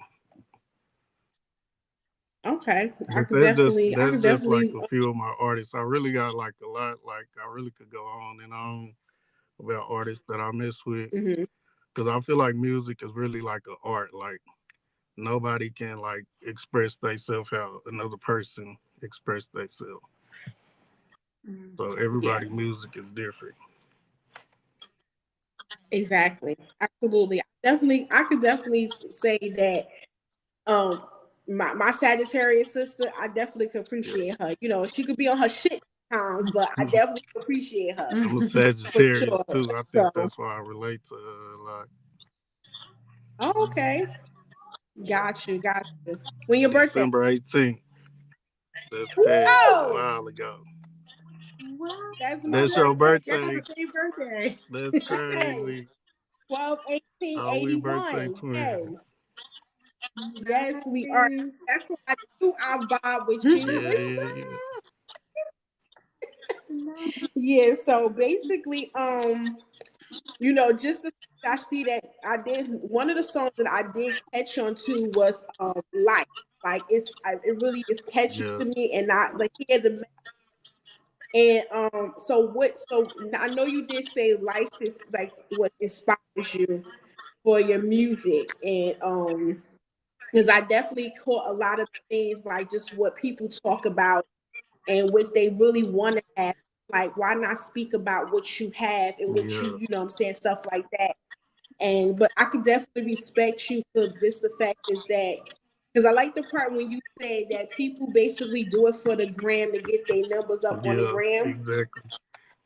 Okay. But I that's could just like definitely. a few of my artists. I really got like a lot. Like I really could go on and on about artists that I mess with Mhm. because I feel like music is really like an art. Like nobody can like express themselves how another person express themselves. So Yeah. everybody' music is different. Exactly. Absolutely. I could definitely say that. Um. My Sagittarius sister, I definitely could Yeah. appreciate her. She could be on her shit times, but I definitely appreciate her I'm a for Sagittarius sure. too. I think So, that's why I relate to her a lot. oh, okay. Got you. Got you. When your birthday? December 18th. That's passed a Whoa! while ago. Wow. That's my That's your birthday. We got birthday. the same birthday. That's Yes. crazy. 12 18 Oh, we birthday 81. Yes. twins. Yes, we are. Nice. That's why I knew I vibe with you. Yeah, yeah, yeah. Nice. Yeah, so basically, just the, I see that I did one of the songs that I did catch on to was Life. Like it really is catchy Yeah, to me and not like hear the and so I know you did say life is like what inspires you for your music and because I definitely caught a lot of things like just what people talk about and what they really want to have. Like, why not speak about what you have and what yeah, you know what I'm saying, stuff like that. And but I could definitely respect you for this. The fact is that because I like the part when you say that people basically do it for the gram to get their numbers up on the yeah, gram. exactly.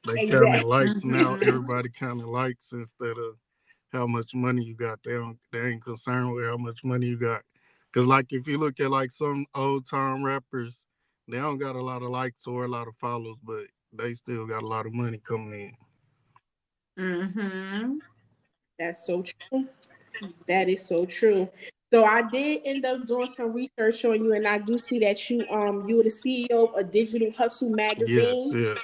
They counting Exactly. likes now. Mm-hmm. Everybody counting likes instead of how much money you got. They ain't concerned with how much money you got. Cause like if you look at like some old time rappers, they don't got a lot of likes or a lot of follows, but they still got a lot of money coming Mm-hmm. That's so true. That is so true. So I did end up doing some research on you, and I do see that you were the CEO of a Digital Hustle in. Yes, magazine. yeah.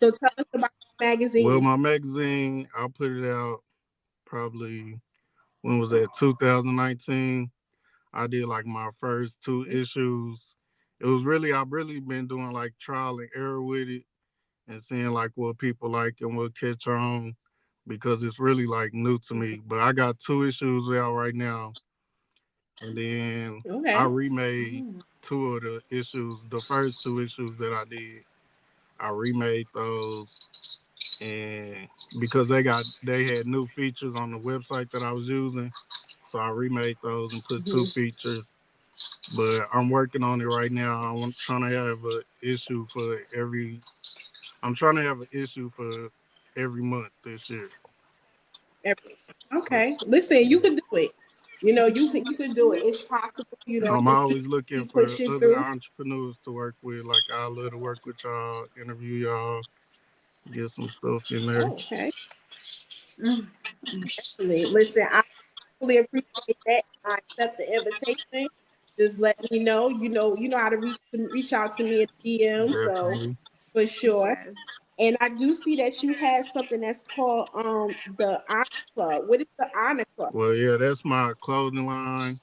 So tell us about the Well, magazine. my magazine, I put it out probably when was that 2019. I did like my first two issues, it was really I've really been doing like trial and error with it and seeing like what people like and what catch on because it's really like new to me. But I got two issues out right now, and then I Okay. remade two of the issues. The first two issues that I did, I remade those, and because they had new features on the website that I was using, so I remade those and put two Hmm. features. But I'm working on it right now. I'm trying to have an issue for every. I'm trying to have an issue for every month this year. Okay. Listen, you could do it. You could do it. It's possible. I'm Just keep always looking keep for pushing other through. entrepreneurs to work with. Like I love to work with y'all, interview y'all, get some stuff in there. Oh, okay. Listen, I really appreciate that. I accept the invitation. Just let me know. You know how to reach out to me in the DM. So Definitely. for sure. Yes. And I do see that you have something that's called the Honor Club. What is the Honor Club? Well, yeah, that's my clothing line,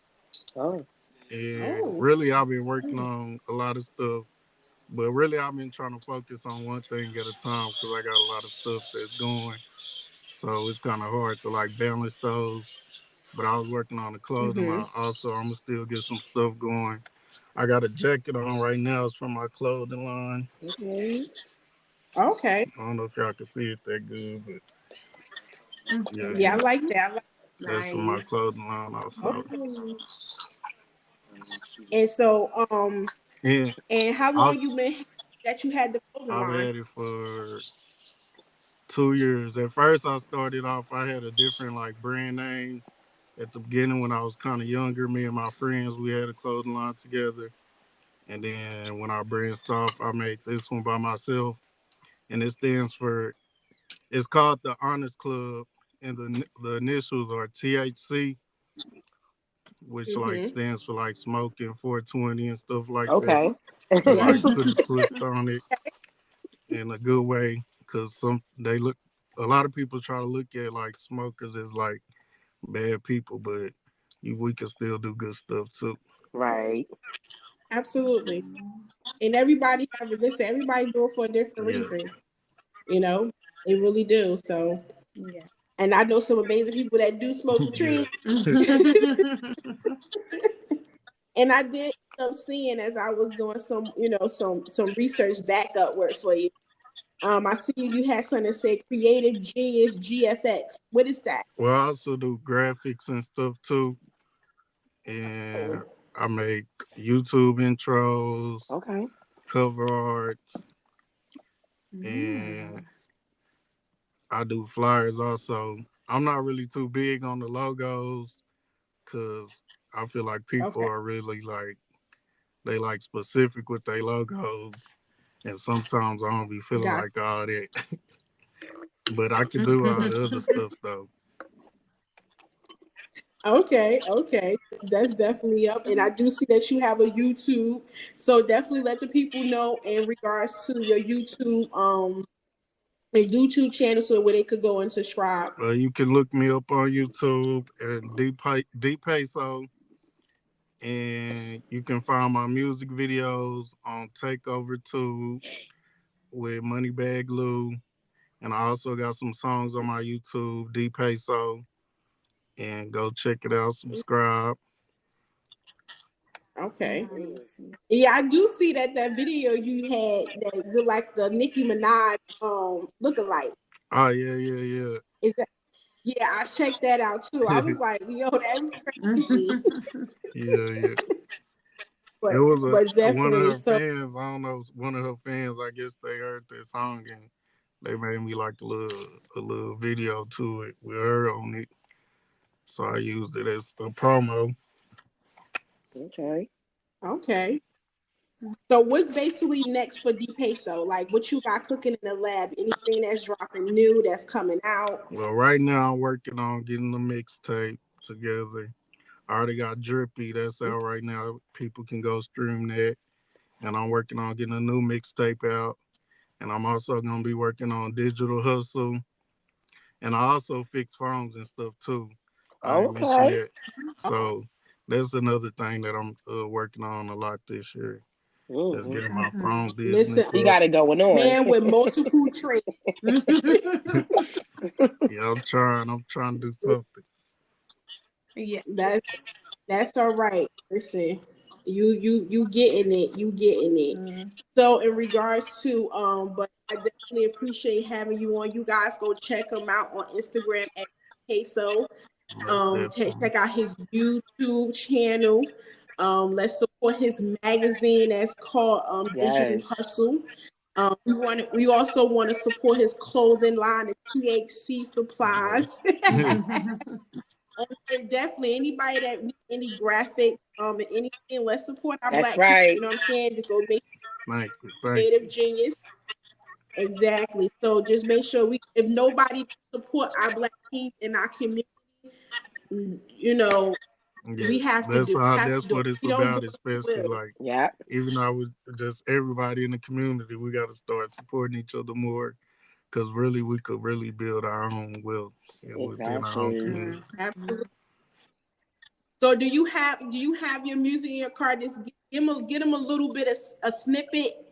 Oh, and Oh. really I've been working on a lot of stuff. But really, I've been trying to focus on one thing at a time because I got a lot of stuff that's going. So it's kind of hard to like balance those. But I was working on the clothing Mm-hmm. line. Also, I'm gonna still get some stuff going. I got a jacket on right now. It's from my clothing line. okay. Okay. I don't know if y'all can see it that good, but yeah, Yeah, I like that. that's from my Nice. clothing line also. Okay. And so, And and how long I've, you been that you had the clothing I've line? had it for 2 years. At first, I started off. I had a different like brand name at the beginning when I was kind of younger. Me and my friends, we had a clothing line together. And then when I branched off, I made this one by myself, and it stands for. It's called the Honors Club, and the initials are THC, which like Mm-hmm. stands for like smoking 420 and stuff like that. Okay. To Yes. like put a twist on it in a good way, because a lot of people try to look at like smokers as like bad people, but we can still do good stuff too. Right. Absolutely. And everybody have it. Listen, everybody do it for a different Yeah. reason. You know, they really do. So, Yeah. and I know some amazing people that do smoke the Yeah. tree. And I did end up seeing as I was doing some research backup work for you. I see you had something that said Creative Genius GFX. What is that? Well, I also do graphics and stuff too, Oh, and I make YouTube intros, Okay. cover art, and Mm. I do flyers also. I'm not really too big on the logos because I feel like people okay. are really like they like specific with their logos, and sometimes I don't be feeling Got like all that. But I can do all the other stuff though. okay. That's definitely up. And I do see that you have a YouTube. So definitely let the people know in regards to your YouTube channel so where they could go and subscribe. You can look me up on YouTube and Dee Peso, and you can find my music videos on Takeover Tube with Moneybag Lou. And I also got some songs on my YouTube, Dee Peso, and go check it out, subscribe. Okay. Nice. Yeah, I do see that video you had that looked like the Nicki Minaj lookalike. Oh yeah, yeah, Is that Yeah, I checked that out too. I yeah. was like, yo, that's crazy. Yeah, yeah. It but was but one of definitely her so fans. I don't know, one of her fans. I guess they heard that song and they made me like a little video to it with her on it. So I used it as a promo. Okay. okay. So what's basically next for D Peso? Like what you got cooking in the lab? Anything that's dropping new that's coming out? Well, right now I'm working on getting the mixtape together. I already got Drippy. That's out right now. People can go stream that. And I'm working on getting a new mixtape out. And I'm also gonna be working on Digital Hustle. And I also fix phones and stuff too. I ain't mentioned Okay. that. So that's another thing that I'm working on a lot this year. Just Mm-hmm. getting my phone Listen, business He up. got it going on. man with multiple traits. Yeah, I'm trying to do something. Yeah. That's all right. Listen, you getting it. You getting it. Mhm. So in regards to but I definitely appreciate having you on. You guys go check him out on Instagram at Peso. Most definitely. Check out his YouTube channel. Let's support his magazine that's called Digital Yes. Hustle. We also want to support his clothing line, the THC Yeah. supplies. And definitely anybody that needs any graphics, and anything, let's support our That's black people. right. You know what I'm saying? To go make Thank you. Thank creative you. genius. Exactly. So just make sure if nobody support our black kids in our community, you know, Yeah, we have to that's do. how. Have to That's do it. what it's We don't do about. it, we Especially will. like Yeah. even I was just everybody in the community. We got to start supporting each other more because really we could really build our own wealth within our own Exactly. community. Absolutely. So do you have your music in your car? Just get them a little bit of a snippet,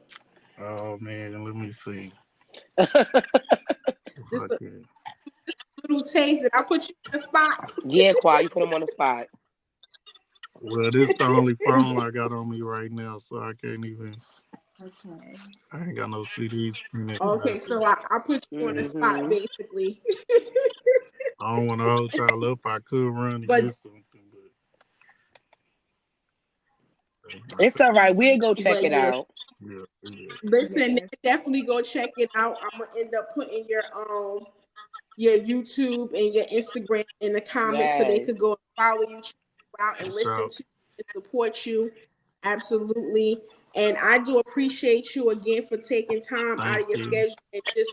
Oh man, let me see if I just a can. little taste, and I'll put you in the spot. Yeah, Qua, you put him on the spot. Well, this the only phone I got on me right now, so I can't even. Okay. I ain't got no CDs printed. Okay, Nothing. so I'll put you on the spot Mm-hmm. basically. I don't want to hold y'all up. I could run and but get something, It's all right. We'll go check but it yes, out. yeah, yeah. listen, Yes. definitely go check it out. I'm gonna end up putting your YouTube and your Instagram in the comments so they Yes. could go and follow you, check you out, and For listen sure. to you and support you. Absolutely. And I do appreciate you again for taking time out Thank of your you. schedule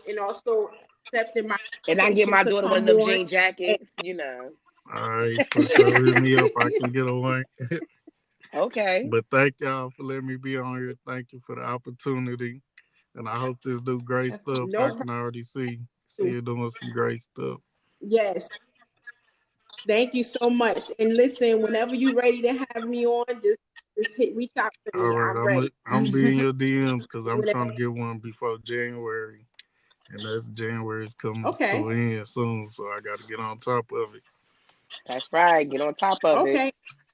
and also accepting my And I get invitation my to daughter one of come them on. jean And jackets, you know. All right, for sure. Hit me up. I can get a one. Okay. But thank y'all for letting me be on here. Thank you for the opportunity. And I hope this do great stuff. I no can already see problem. it doing some great stuff. Yes. Thank you so much. And listen, whenever you're ready to have me on, just reach out to All me. right, I'm ready. I'm be in your DMs because I'm Whenever. trying to get one before January. And that's January's coming Okay. to an end soon, so I got to get on top of it. That's right. Get on top of it. Okay.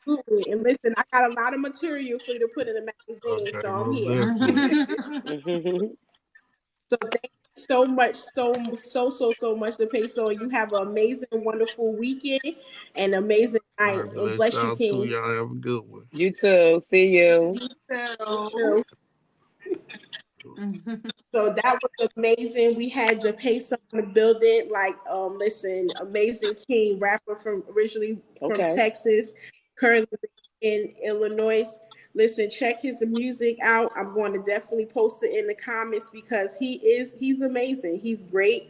Absolutely. And listen, I got a lot of material for you to put in the magazine, Okay, so I'm most here. definitely. So thank you so much, so much to Peso. You have an amazing, wonderful weekend and amazing All night. right, And bless bless you, y'all too. King. Y'all have a good one. You too. See you. So, So, so that was amazing. We had the Peso in the building. Like, listen, amazing King rapper from originally from Okay. Texas, currently in Illinois. Listen, check his music out. I'm going to definitely post it in the comments because he's amazing. He's great.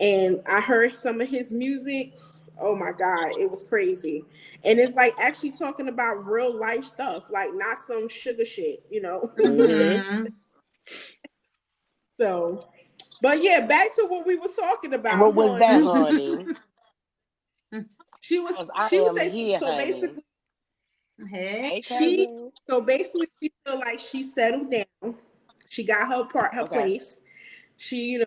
And I heard some of his music. Oh my God, it was crazy. And it's like actually talking about real life stuff, like not some sugar shit. Mm-hmm. So, but yeah, back to what we were talking And about, what was that, honey. honey? She Because was I she was am saying here, so honey. basically hey. Hey, she cousin. so basically she feel like she settled down. She got her Okay. place. She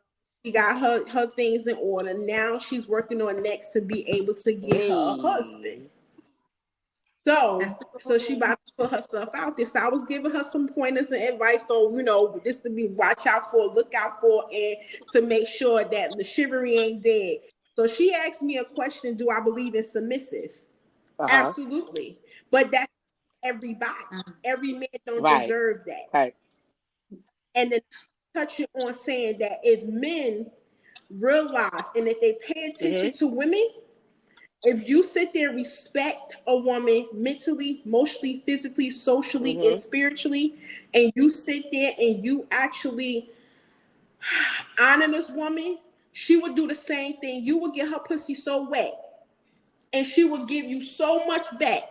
got her things in order. Now she's working on next to be able to get her a husband. Hey. That's So the so she goal. about to put herself out there. So I was giving her some pointers and advice on, this to be watch out for, look out for, and to make sure that the chivalry ain't dead. So she asked me a question: do I believe in submissive? Uh-huh. Absolutely. But that's everybody. Mm. Every man don't Right. deserve that. Right. And then touching on saying that if men realize and if they pay attention Mm-hmm. to women, if you sit there and respect a woman mentally, emotionally, physically, socially, and Mm-hmm. spiritually, and you sit there and you actually honor this woman, she would do the same thing. You would get her pussy so wet, and she would give you so much back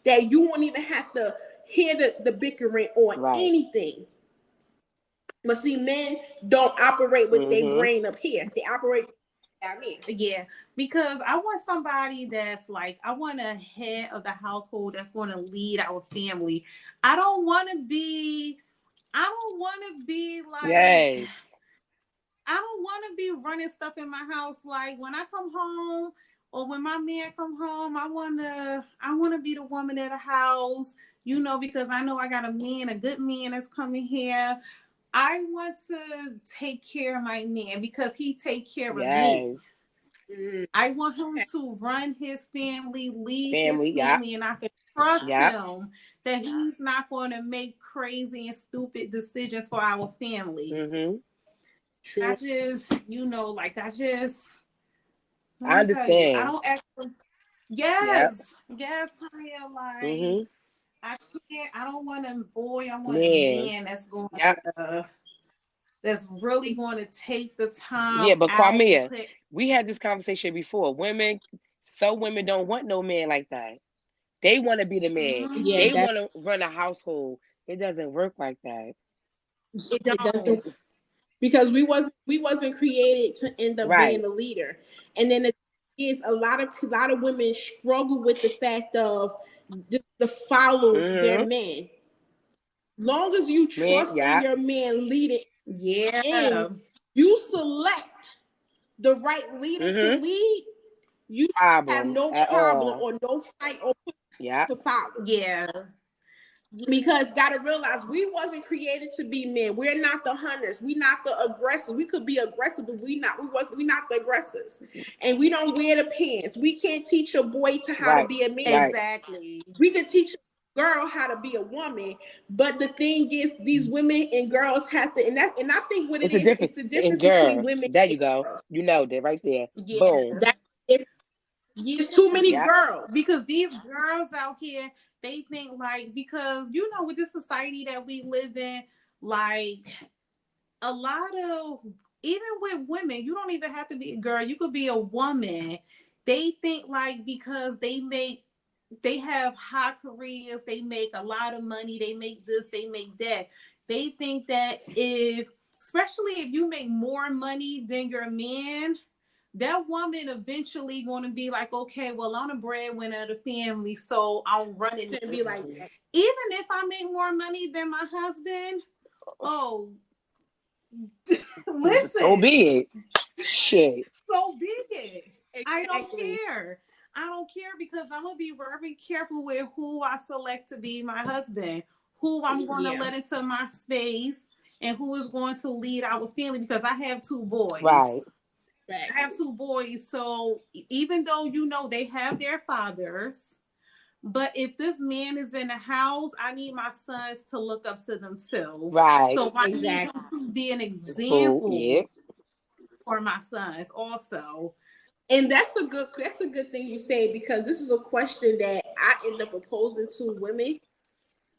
that you won't even have to hear the bickering or Right. anything. But see, men don't operate with their Mm-hmm. brain up here. They operate down here. Yeah, because I want somebody that's like, I want a head of the household that's going to lead our family. I don't want to be I don't want to be like, Yes. I don't want to be running stuff in my house. Like when I come home or when my man come home, I wanna be the woman of the house, you know, because I know I got a man, a good man that's coming here. I want to take care of my man because he take care of Yes. me. I want him to run his family, lead his Yeah. family, and I can trust Yeah. him that he's not going to make crazy and stupid decisions for our family. Mm-hmm. True. I just, you know, like I understand. I don't actually. Yes, yes, Tanya. Like I don't want a boy. I want a man that's going to. That's really going to take the time. Yeah, but Kwame, we had this conversation before. Some women don't want no man like that. They want to be the man. Yeah, they want to run a household. It doesn't work like that. It doesn't. Because we wasn't created to end up being the leader. And then a lot of women struggle with the fact of to follow their man. Long as you trust in your man leading, and you select the right leader to lead, you have no problem or no fight or to follow. Yeah. Because gotta realize we wasn't created to be men. We're not the hunters. We not the aggressors. We could be aggressive, but we not the aggressors. And we don't wear the pants. We can't teach a boy how to be a man. Exactly. We can teach a girl how to be a woman, but the thing is, these women and girls have to, and I think what it's the difference between women. There you go. Girls. You know that right there. Yeah. Boom. It's too many girls. Because these girls out here, they think like, because you know, with this society that we live in, like a lot of, even with women, you don't even have to be a girl, you could be a woman. They think like because they have high careers, they make a lot of money, they make this, they make that. They think that especially if you make more money than your man, that woman eventually going to be like, okay, well, I'm a breadwinner of the family, so I'm running it. Be like that. Even if I make more money than my husband, listen. So be it. Shit. So be it. Exactly. I don't care. I don't care because I'm going to be very careful with who I select to be my husband, who I'm going to let into my space, and who is going to lead our family, because I have 2 boys. Right. I have 2 boys, so even though you know they have their fathers, but if this man is in the house, I need my sons to look up to them too. Right. So I need him to be an example for my sons also. And that's a good thing you say, because this is a question that I end up opposing to women,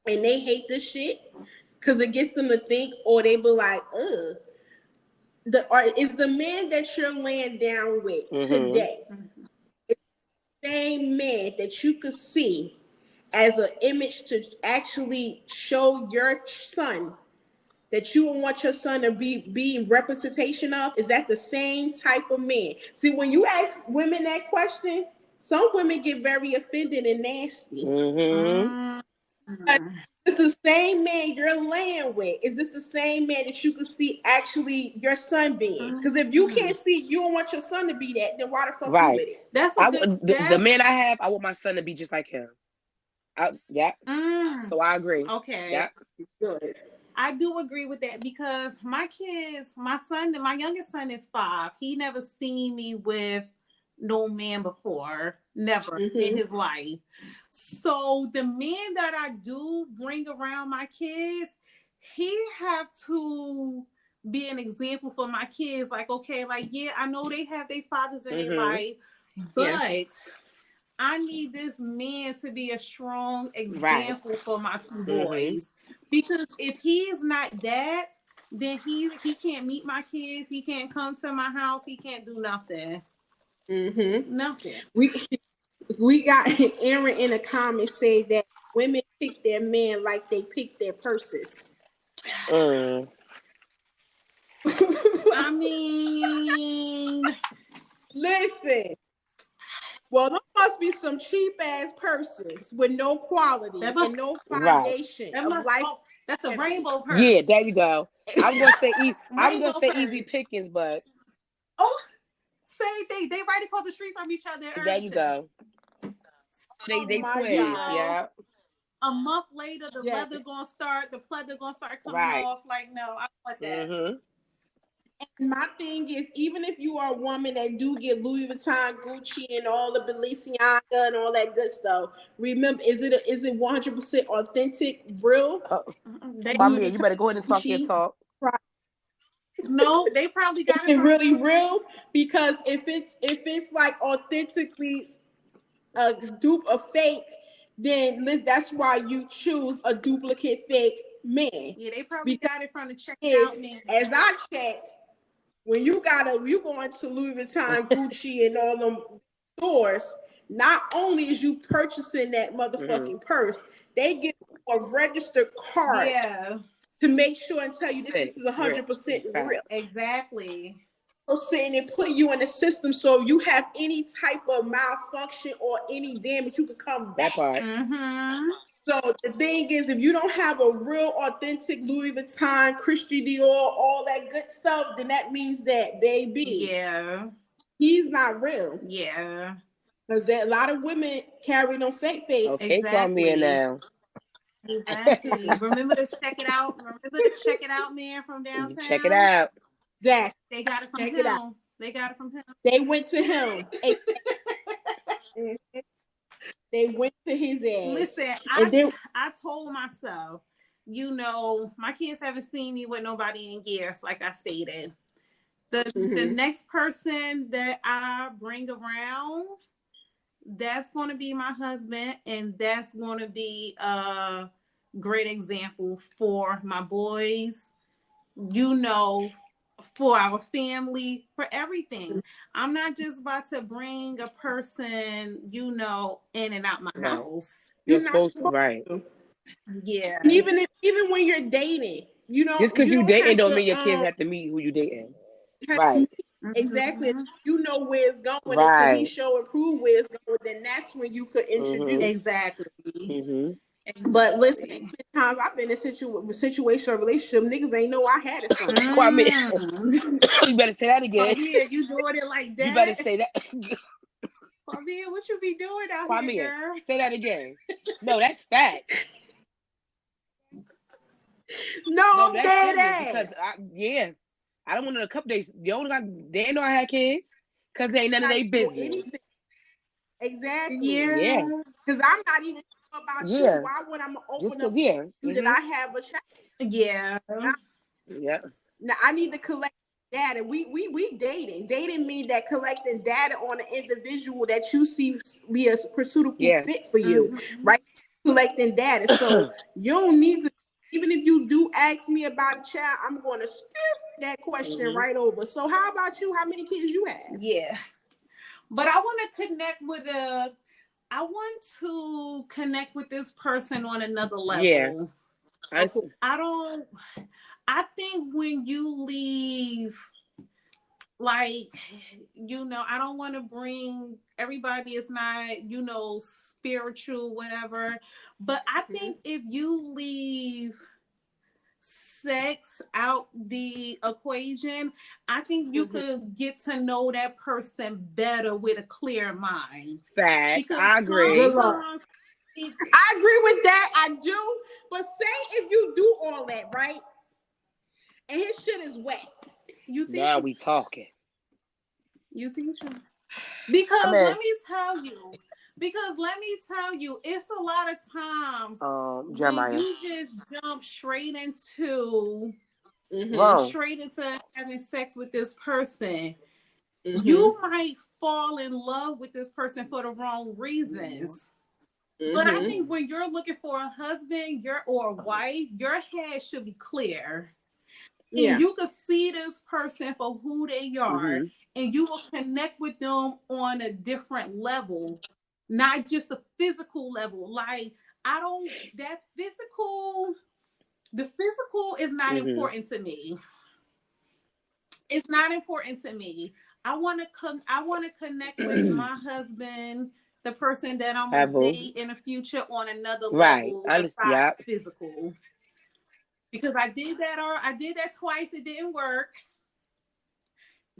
and they hate this shit because it gets them to think, or they be like, ugh. Is the man that you're laying down with today the same man that you could see as an image to actually show your son that you would want your son to be representation of? Is that the same type of man? See, when you ask women that question, some women get very offended and nasty. Is the same man you're laying with? Is this the same man that you can see actually your son being? Because if you can't see, you don't want your son to be that, then why the fuck you with it? That's the man I have. I want my son to be just like him. So I agree. Okay. Yeah. Good. I do agree with that, because my kids, my youngest son is 5. He never seen me with no man before, never in his life. So the man that I do bring around my kids, he have to be an example for my kids. Like, okay, like, yeah, I know they have their fathers in their life, but I need this man to be a strong example for my 2 boys. Because if he's not that, then he can't meet my kids. He can't come to my house. He can't do nothing. Nothing. We got Aaron in the comments say that women pick their men like they pick their purses. I mean, listen. Well, there must be some cheap ass purses with no quality and no foundation of life. That's a rainbow purse. Yeah, there you go. I'm gonna say Rainbow easy purse. pickings, but Oh, same thing. They right across the street from each other in there you Irvington. go. So Oh they my twins, God. yeah. A month later, the Yes. leather gonna start. The pleather gonna start coming Right. off. Like, no, I don't want that. Mm-hmm. And my thing is, even if you are a woman that do get Louis Vuitton, Gucci, and all the Balenciaga and all that good stuff, remember, is it 100% authentic, real? They, Kwame, you better go ahead and talk your Gucci, talk. no, they probably got Is it it from. really real? Because if it's like authentically a dupe, a fake, then that's why you choose a duplicate fake man. Yeah, they probably Because got it from the is, checkout man. as I check, when you go into Louis Vuitton, Gucci, and all them stores, not only is you purchasing that motherfucking purse, they give you a registered card Yeah, to make sure and tell you that this is 100% real. exactly. So saying and put you in the system, so you have any type of malfunction or any damage, you can come back. That part. Mm-hmm. So the thing is, if you don't have a real authentic Louis Vuitton, Christian Dior, all that good stuff, then that means that, baby, Yeah, he's not real. yeah, Because a lot of women carry them fake fakes. Okay, Kwame now. exactly. Remember to check it out. Remember to check it out, man, from downtown. Check it out. Exactly. They got it from Check him. it out. They got it from him. They went to him. They went to his ass. Listen, And then, I told myself, you know, my kids haven't seen me with nobody in years, like I stated. The next person that I bring around, that's going to be my husband, and that's going to be a great example for my boys, you know, for our family, for everything. I'm not just about to bring a person, you know, in and out my house. You're not supposed to, right. Yeah. Even when you're dating, you don't Just because you don't dating have don't to, mean your kids have to meet who you dating. have to Right. meet. Exactly. Mhm. You know where it's going, until he Right. show and prove where it's going, then that's when you could introduce. Exactly. But listen, times I've been in situation or relationship, niggas ain't know I had it from. Kwame, you better say that again. Yeah, you doing it like that. You better say that. Kwame, what you be doing out Kwame, here, girl? say that again. No, that's fact. No, that's dead serious ass. because I don't want to a couple days. They didn't know I had kids because they ain't none of their business. Exactly. Yeah. Because I'm not even sure about you. Why would I open up you that I have a child? Yeah. Now I need to collect data. We dating. Dating mean that collecting data on an individual that you see be a suitable fit for you, right? Collecting data. So you don't need to. Even if you do ask me about a child, I'm going to skip that question right over. So how about you? How many kids you have? Yeah. But I want to connect with I want to connect with this person on another level. Yeah. I think when you leave, like, you know, I don't want to bring everybody is not, you know, spiritual, whatever. But I think if you leave sex out the equation, I think you could get to know that person better with a clear mind. Fact. Because I agree. I agree with that. I do. But say if you do all that, right? And his shit is wet. Now we talking. You teach him. Because let me tell you, it's a lot of times when you just jump straight into having sex with this person. You might fall in love with this person for the wrong reasons. But I think when you're looking for a husband, or a wife, your head should be clear. Yeah. And you can see this person for who they are, and you will connect with them on a different level, not just a physical level. Like, the physical is not important to me. It's not important to me. I want to connect with my husband, the person that I'm going to date in the future, on another level besides physical. because I did that twice. It didn't work.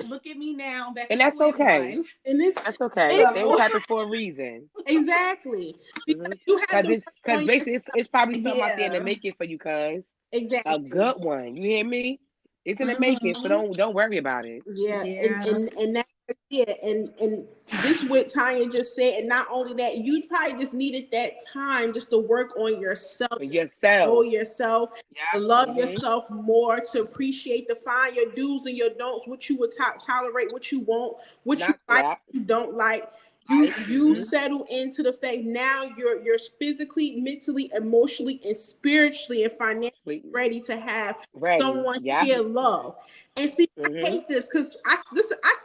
Look at me now, back And to that's square okay. one. And That's okay. it's Things So happen for a reason. exactly because you have to work Because on basically it's probably something out there in the yeah. making for you, cuz. A exactly. good one. You hear me? It's in the making, so Mm-hmm. don't worry about it. Yeah, Yeah. and that yeah, and this what Tanya just said, and not only that, you probably just needed that time just to work on yourself, For know yourself. yourself, to Yeah. love yourself more, to appreciate, define your do's and your don'ts, what you would tolerate, what you won't, what you Not like, yeah. what you don't like. Right. You settle into the fact now you're physically, mentally, emotionally, and spiritually and financially ready to have Ready. someone Yeah. share love. And see, I Mm-hmm. hate this because I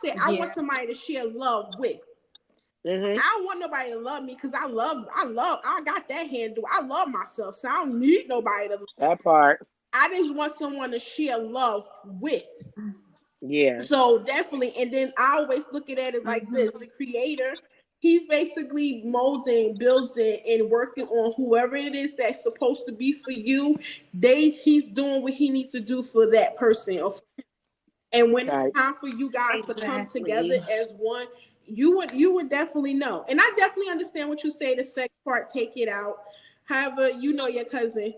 said I want Yeah. somebody to share love with. Mm-hmm. I don't want nobody to love me because I got that handle. I love myself, so I don't need nobody to. That part. I just want someone to share love with. Yeah. So definitely, and then I always look at it like this: the creator, he's basically molding, building, and working on whoever it is that's supposed to be for you. He's doing what he needs to do for that person. And when it's Right. time for you guys to come together Exactly. as one, you would definitely know. And I definitely understand what you say. The sex part, take it out. However, you know your cousin.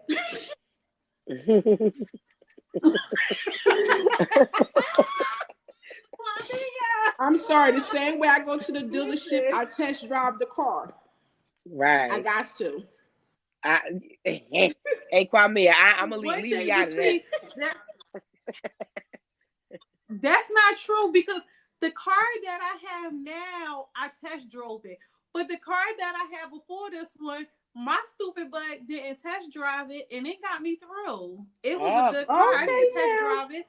I'm sorry. The same way I go to the dealership, I test drive the car. I Right. got to. I, hey Kwame, I'm gonna One leave thing, me out but of that. see, that's not true because the car that I have now, I test drove it. But the car that I had before this one, my stupid butt didn't test drive it, and it got me through. It was a Oh, good car. I Okay, didn't good. test now drive it.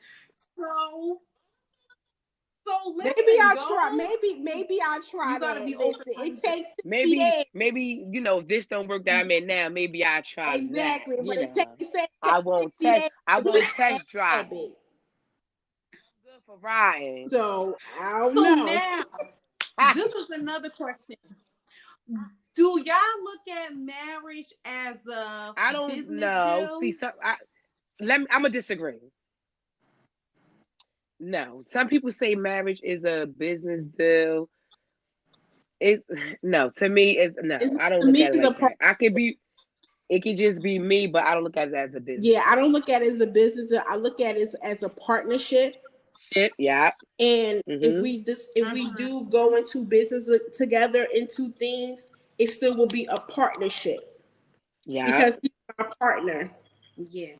So maybe listen, I'll try. go. Maybe I'll try You gotta that. be open Listen, it minded. takes 60 days. Maybe if this don't work that I'm in now, maybe I try that. Exactly, but You it takes know, say I won't 60 test. days I to be won't a bad test drive it. habit. Good for riding. So I don't So know. now, this is another question. Do y'all look at marriage as a I don't business know. deal? See, I'm gonna disagree. No, some people say marriage is a business deal. It no, to me, it's no. It's, I don't to look me, at it it's a like part. that. It could just be me, but I don't look at it as a Yeah, business. I don't look at it as a business. I look at it as a partnership. Shit, yeah. And Mhm. if we do go into business together into things, it still will be a partnership Yeah. because he's my partner. Yeah.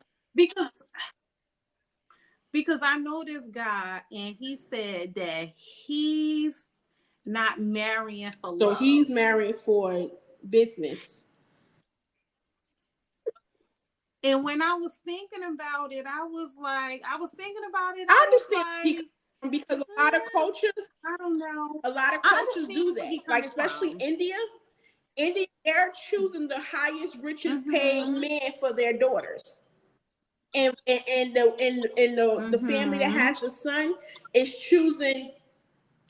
Because I know this guy and he said that he's not marrying for So he's love. married for business. And when I was thinking about it, I was I understand he like, because a lot of cultures, I don't know. I understand do where that. he Like coming especially from. India. India, they're choosing the highest, richest paid Mm-hmm. man for their daughters. And the family that Mm-hmm. has the son is choosing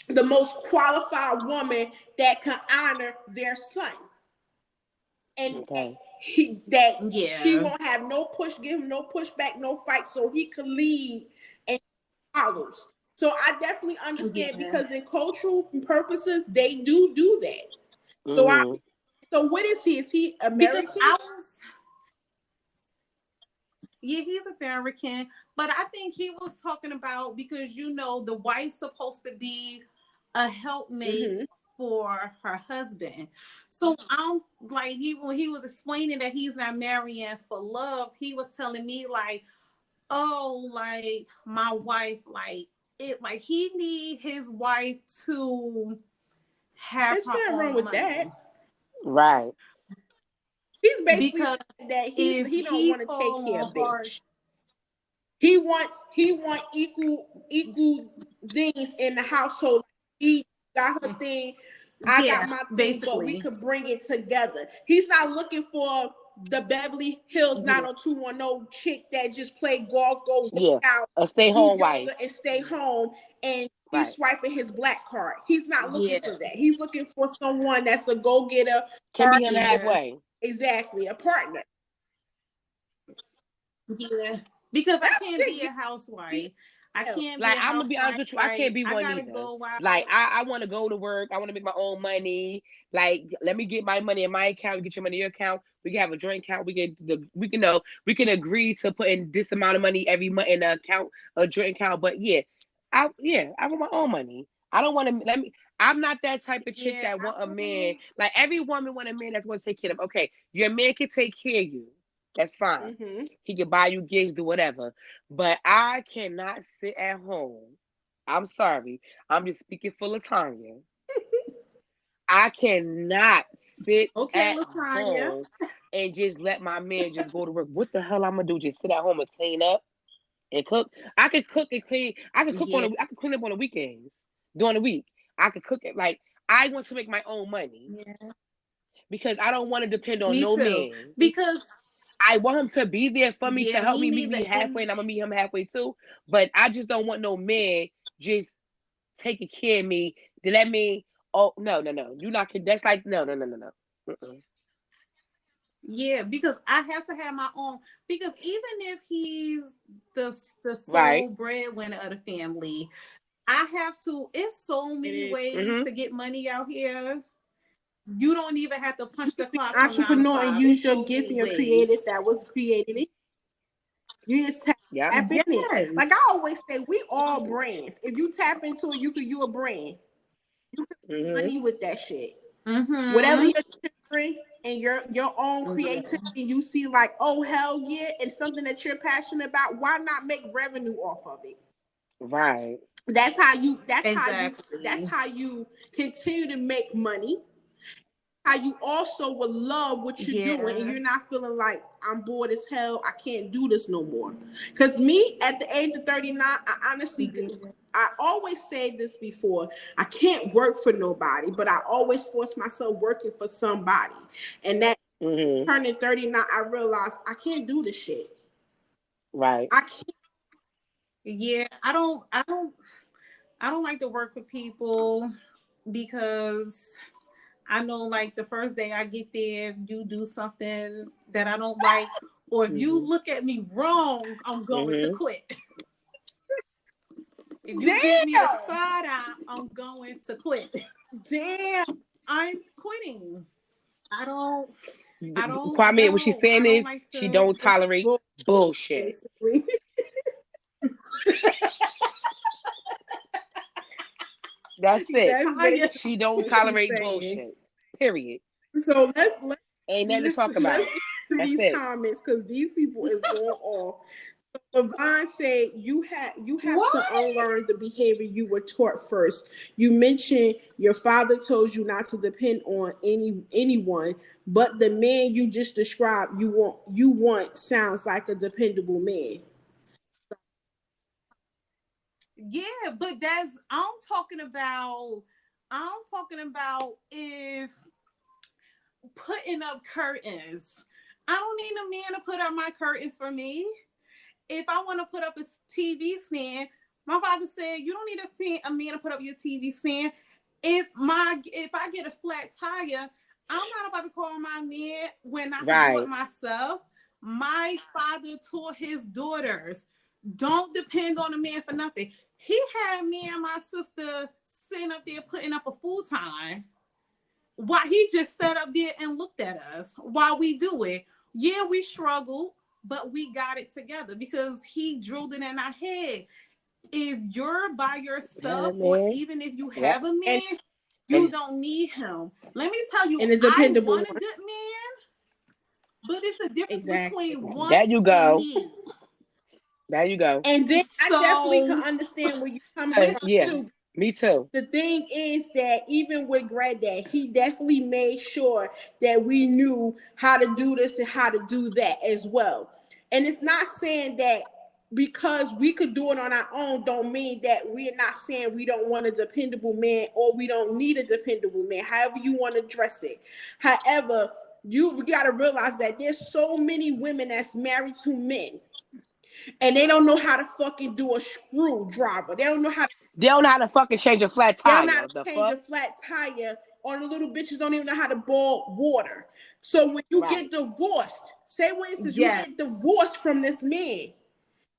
the most qualified woman that can honor their son, and Okay. she Yeah. won't have no give him no pushback, no fight, so he can lead and follows. So I definitely understand Yeah. because in cultural purposes they do that. So I Mhm. so what is he? Is he Because American? I was Yeah, he's American, but I think he was talking about because the wife's supposed to be a helpmate Mm-hmm. for her husband. So I'm like when he was explaining that he's not marrying for love, he was telling me like, oh, like my wife, like it, like he need his wife to have There's her nothing wrong own with that. money Right. He's basically because saying that if he don't he want to take fall care of on hard, bitch. He want equal things in the household. He got her thing, I got yeah, my thing, but we basically, could bring it together. He's not looking for the Beverly Hills yeah. 90210 chick that just play golf, go work Yeah. out, A stay do home wife. yoga, and stay home. And he's Right. swiping his black card. He's not looking Yeah, for that. He's looking for someone that's a go getter. Can meet him yeah, Partner, halfway. exactly, a partner. Yeah, because I That can't shit be a get housewife. me I ill. can't be Like a I'm gonna be honest housewife. with you, I can't be I one gotta either. go Like out. I want to go to work. I want to make my own money. Like let me get my money in my account. Get your money in your account. We can have a joint account. We can know we can agree to put in this amount of money every month in an account, a joint account. But I want my own money. I don't want to let me. I'm not that type of chick Yeah, that want I a man. don't. Like every woman want a man that's going to take care of them. Okay, your man can take care of you. That's fine. Mm-hmm. He can buy you gifts, do whatever. But I cannot sit at home. I'm sorry. I'm just speaking for Latanya. I cannot sit Okay, at Latanya. home and just let my man just go to work. What the hell I'm gonna do? Just sit at home and clean up and cook? I could cook and clean. Yeah, I could clean up on the weekends during the week. I could cook it. Like I want to make my own money yeah. because I don't want to depend on Me no too. man. Because I want him to be there for me to yeah, help me me meet neither. me halfway, and I'm gonna meet him halfway too. But I just don't want no man just taking care of me. Did that mean? Oh no! You're not. That's like no. Mm-mm. Yeah, because I have to have my own. Because even if he's the Right. sole breadwinner of the family, I have to. It's so It many is. ways Mm-hmm. to get money out here. You don't even have to You punch the can be clock an from 9 to 5. entrepreneur and It's use your so gift many and your ways. creative that was created. You just Yep. tap in it. Like I Yes. always say, we all brands. If you tap into it, you a brand. You can make Mm-hmm. money with that shit. Whatever Mm-hmm. your children and your own creativity, you see like, oh hell yeah, and something that you're passionate about, why not make revenue off of it? Right. That's how you that's Exactly. how you continue to make money. How you also will love what you're doing and Yeah. you're not feeling like I'm bored as hell, I can't do this no more. Because me at the age of 39, I honestly, Yeah. I always said this before, I can't work for nobody, but I always force myself working for somebody. And that Mm-hmm. turning 39, I realized I can't do this shit. Right. I can't. Yeah. I don't like to work for people because I know like the first day I get there, if you do something that I don't like, or if you Mm-hmm. look at me wrong, I'm going to Mm-hmm. quit. If you give me the Damn. side eye, I'm going to quit. Damn. I'm quitting. I don't Kwame, what she's I saying don't is like she to don't tolerate Bullshit, bullshit. basically. That's it. That's tire. basically She don't what she's tolerate saying. bullshit. Period. So let's Ain't nothing to talk let's about. get to That's these it. comments because these people is going off. So Levon said you have What? to unlearn the behavior you were taught first. You mentioned your father told you not to depend on anyone, but the man you just described you want sounds like a dependable man. Yeah, but I'm talking about if putting up curtains. I don't need a man to put up my curtains for me. If I want to put up a TV stand, my father said you don't need a man to put up your TV stand. If I get a flat tire, I'm not about to call my man when I could do it Right. myself. My father taught his daughters, don't depend on a man for nothing. He had me and my sister sitting up there putting up a full time while he just sat up there and looked at us while we do it. Yeah, we struggled, but we got it together because he drilled it in our head. If you're by Yeah, yourself, or man. even if you Yep. have a And man, you And don't need him. Let me tell you, and a I dependable want a one. good man, but it's a difference Exactly. between there wants you and go. need. There you go. And then I definitely can So understand where you're coming from listen, Yeah. too. Me too. The thing is that even with granddad, he definitely made sure that we knew how to do this and how to do that as well. And it's not saying that because we could do it on our own don't mean that we're not saying we don't want a dependable man or we don't need a dependable man, however you want to address it. However, you got to realize that there's so many women that's married to men and they don't know how to fucking do a screwdriver. They don't know how They don't know how to fucking change a flat they don't know how tire. to The change a fuck? flat tire or the little bitches don't even know how to boil water. So when you Right. get divorced, say for instance Yes. you get divorced from this man,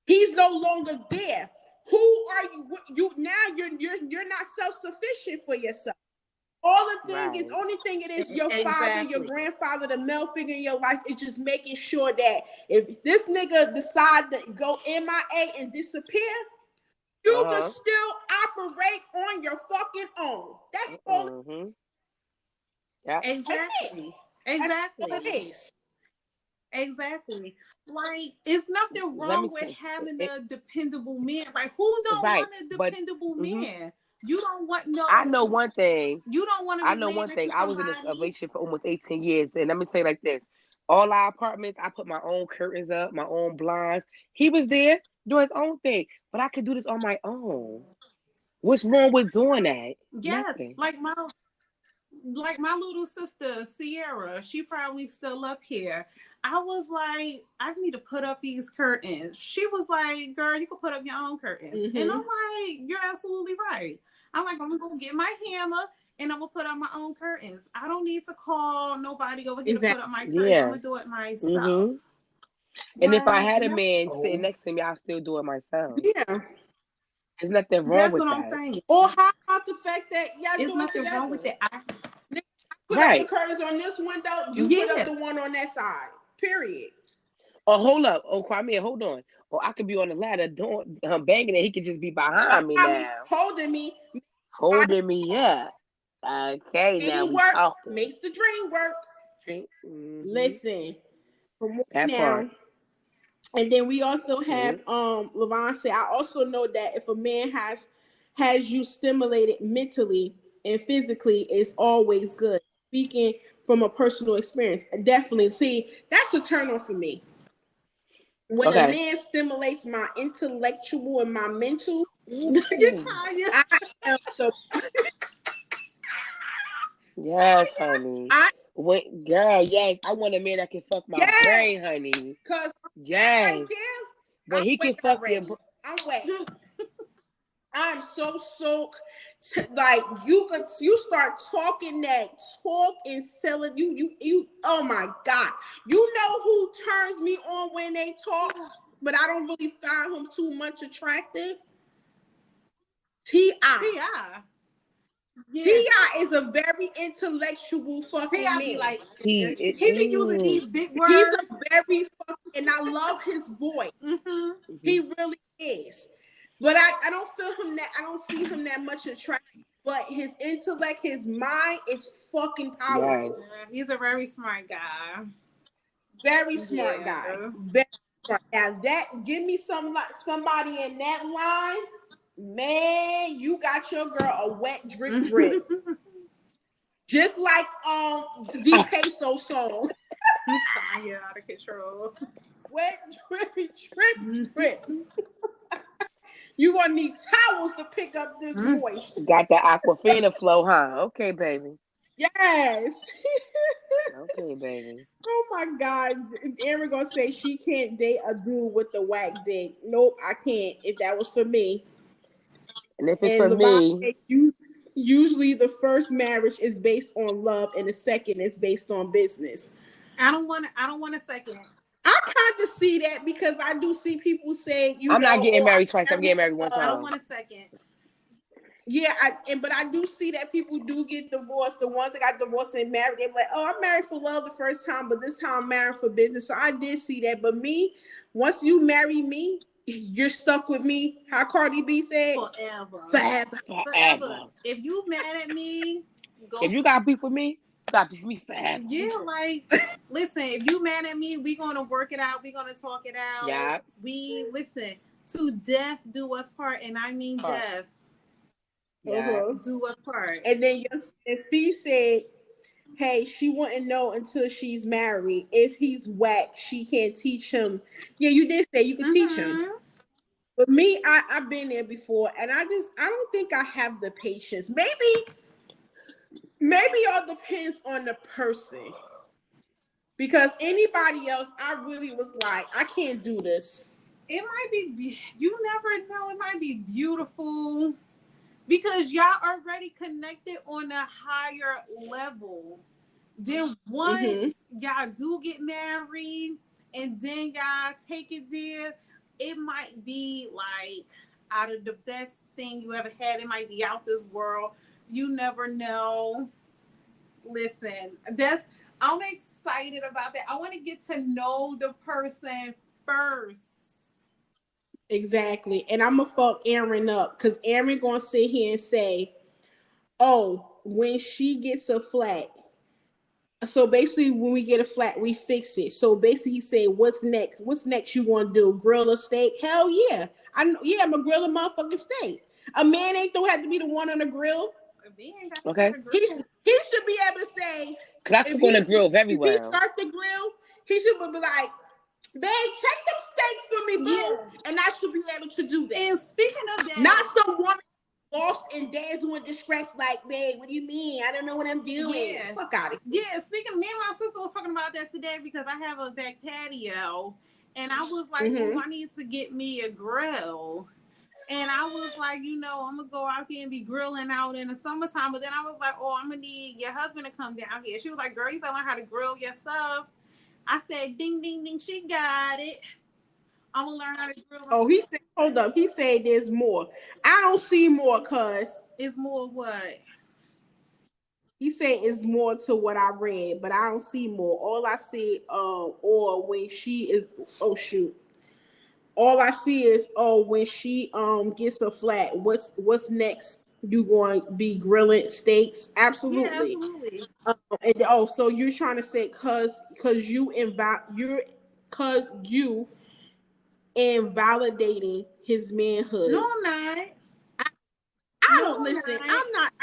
he's no longer there. Who are you? You now you're not self-sufficient for yourself. All the thing is, Right. only thing it is, your father, your Exactly. grandfather, the male figure in your life is just making sure that if this nigga decide to go MIA and disappear, you can Uh-huh. still operate on your fucking own. That's all. Mm-hmm. Yeah. That's it. Exactly. That's all it Exactly. is. Exactly. Like, it's nothing Let me wrong with say having it, a dependable man. Like, who don't right. want a But dependable mhm. man? You don't want I know one thing. you don't want to I be know laying one next thing. to I was in a somebody. relationship for almost 18 years. And let me say like this. All our apartments, I put my own curtains up, my own blinds. He was there doing his own thing. But I could do this on my own. What's wrong with doing that? Yes, Nothing. like my little sister Sierra, she probably still up here. I was like, I need to put up these curtains. She was like, girl, you can put up your own curtains. And I'm like, you're absolutely right. I'm like, I'm gonna get my hammer and I'm gonna put up my own curtains. I don't need to call nobody over here to put Exactly. up my curtains. I'm Yeah. gonna do it myself. Mm-hmm. And if I Like, had a man sitting No. next to me, I'll still do it myself. Yeah. There's nothing wrong that's with what I'm that. saying. Or how about the fact that y'all It's do it nothing wrong with together? it. Put up the Right. curtains on this window, you put up Yeah. the one on that side. Period. Or hold up. Oh, Kwame, hold on. Or I could be on the ladder doing banging and he could just be behind me Behind me, now. holding me, Holding me up. Okay, now we teamwork talking. makes the dream work. Mm-hmm. Listen, for more That part. now. And then we also have Mm-hmm. Levon say, I also know that if a man has you stimulated mentally and physically, it's always good. Speaking from a personal experience. Definitely. See, that's a turn on for me. When a Okay. man stimulates my intellectual and my mental, Ooh. I am the Yes, honey. I Wait, girl, yes. I want a man that can fuck my yes, brain, honey. cause that right Yes. there, When I'm he wet can fuck your already. I'm wet. I'm so soaked. Like you start talking that talk and selling you. Oh my god! You know who turns me on when they talk, but I don't really find him too much attractive. Ti. T.I. Yeah. Ti is a very intellectual fucking T.I. be man. like, he be using ooh. these big He's words. a very fucking, and I love his voice. Mm-hmm. Mm-hmm. He really is. But I don't feel him that I don't see him that much attractive. But his intellect, his mind is fucking Yes. powerful. Yeah, he's a very smart guy. Very smart guy. Yeah. Very smart. Now that give me somebody in that line, man, you got your girl a wet drip drip. Just like Dee Peso song. Tanya out of control. Wet drip drip drip. You're gonna need towels to pick up this moisture. Got the Aquafina flow, huh? Okay, baby. Yes. Okay, baby. Oh my God. Erin gonna say she can't date a dude with the whack dick. Nope, I can't. If that was for me. And if it's And for Levon me, said usually the first marriage is based on love and the second is based on business. I don't want a second. I kind of see that because I do see people say, I'm not getting I married twice. I'm married getting married one I don't time. want a second. yeah, but I do see that people do get divorced. The ones that got divorced and married, they're like, "Oh, I'm married for love the first time, but this time I'm married for business." So I did see that. But me, once you marry me, you're stuck with me. How Cardi B said, Forever. "Forever." Forever. Forever. If you mad at me, go. If you got beef with me, you got beef with me forever. Yeah, like, listen, if you mad at me, we gonna work it out. We gonna talk it out. Yeah. We listen to death do us part, and I mean Part. death Yeah. do us part. And then if he said, "Hey, she wouldn't know until she's married. If he's whack, she can't teach him." Yeah, you did say you could teach him. Mm-hmm. But me, I've been there before, and I don't think I have the patience. Maybe it all depends on the person. Because anybody else, I really was like, I can't do this. It might be. You never know. It might be beautiful. because y'all already connected on a higher level. Then once y'all do get married and then y'all take it there, it might be like out of the best thing you ever had. It might be out this world. You never know. Listen, I'm excited about that. I want to get to know the person first. Exactly. And I'm gonna fuck Aaron up because Aaron gonna sit here and say, oh, when she gets a flat. So basically, when we get a flat, we fix it. So basically, he said, "What's next? What's next? You want to do grill a steak? Hell yeah! I know. Yeah, I'm a grill a motherfucking steak. A man ain't don't have to be the one on the grill. Okay. He should be able to say, Cause I cook on the grill very if he well. start the grill, he should be like, "Man, check them steaks for me, boo," and I should be able to do that. And speaking of that, not some woman lost and dancing with distress, like, babe, what do you mean? I don't know what I'm doing. Yeah. Fuck out of here. Yeah, speaking of, me and my sister was talking about that today because I have a back patio, and I was like, oh, I need to get me a grill. And I was like, I'm going to go out there and be grilling out in the summertime. But then I was like, oh, I'm going to need your husband to come down here. She was like, girl, you better learn how to grill your stuff. I said, ding, ding, ding, she got it. I'm going to learn how to grill. Oh, he said, hold up. He said there's more. I don't see more, cuz. It's more what? He said it's more to what I read, but I don't see more. All I see, or when she is, oh shoot. All I see is, when she gets a flat, what's next? You going to be grilling steaks? Absolutely. Yeah, absolutely. And so you're trying to say cause you invalidating his manhood. No, I'm not. I don't listen. I'm not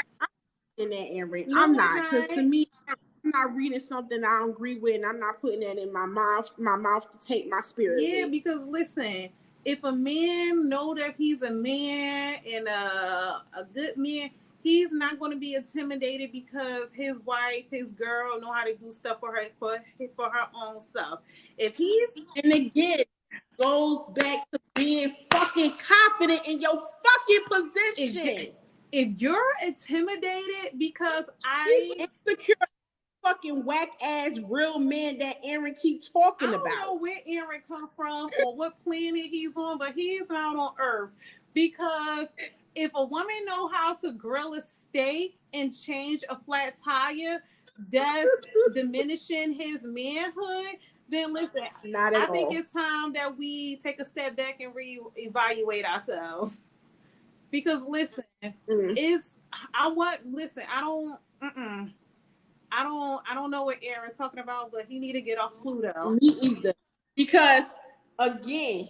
in that, Aaron. No, I'm not, because to me, I'm not reading something I don't agree with, and I'm not putting that in my mouth to take my spirit. Yeah, because listen, if a man know that he's a man and a good man, he's not going to be intimidated because his wife, his girl, know how to do stuff for her own stuff. If he's, and again, goes back to being fucking confident in your fucking position. If you're intimidated because he's insecure, fucking whack ass real man that Aaron keeps talking about. I don't know where Aaron come from or what planet he's on, but he's not on Earth. Because if a woman know how to grill a steak and change a flat tire, that's diminishing his manhood. Then listen, I think it's time that we take a step back and reevaluate ourselves. Because listen, I don't know what Aaron's talking about, but he need to get off Pluto. Me either. Because again,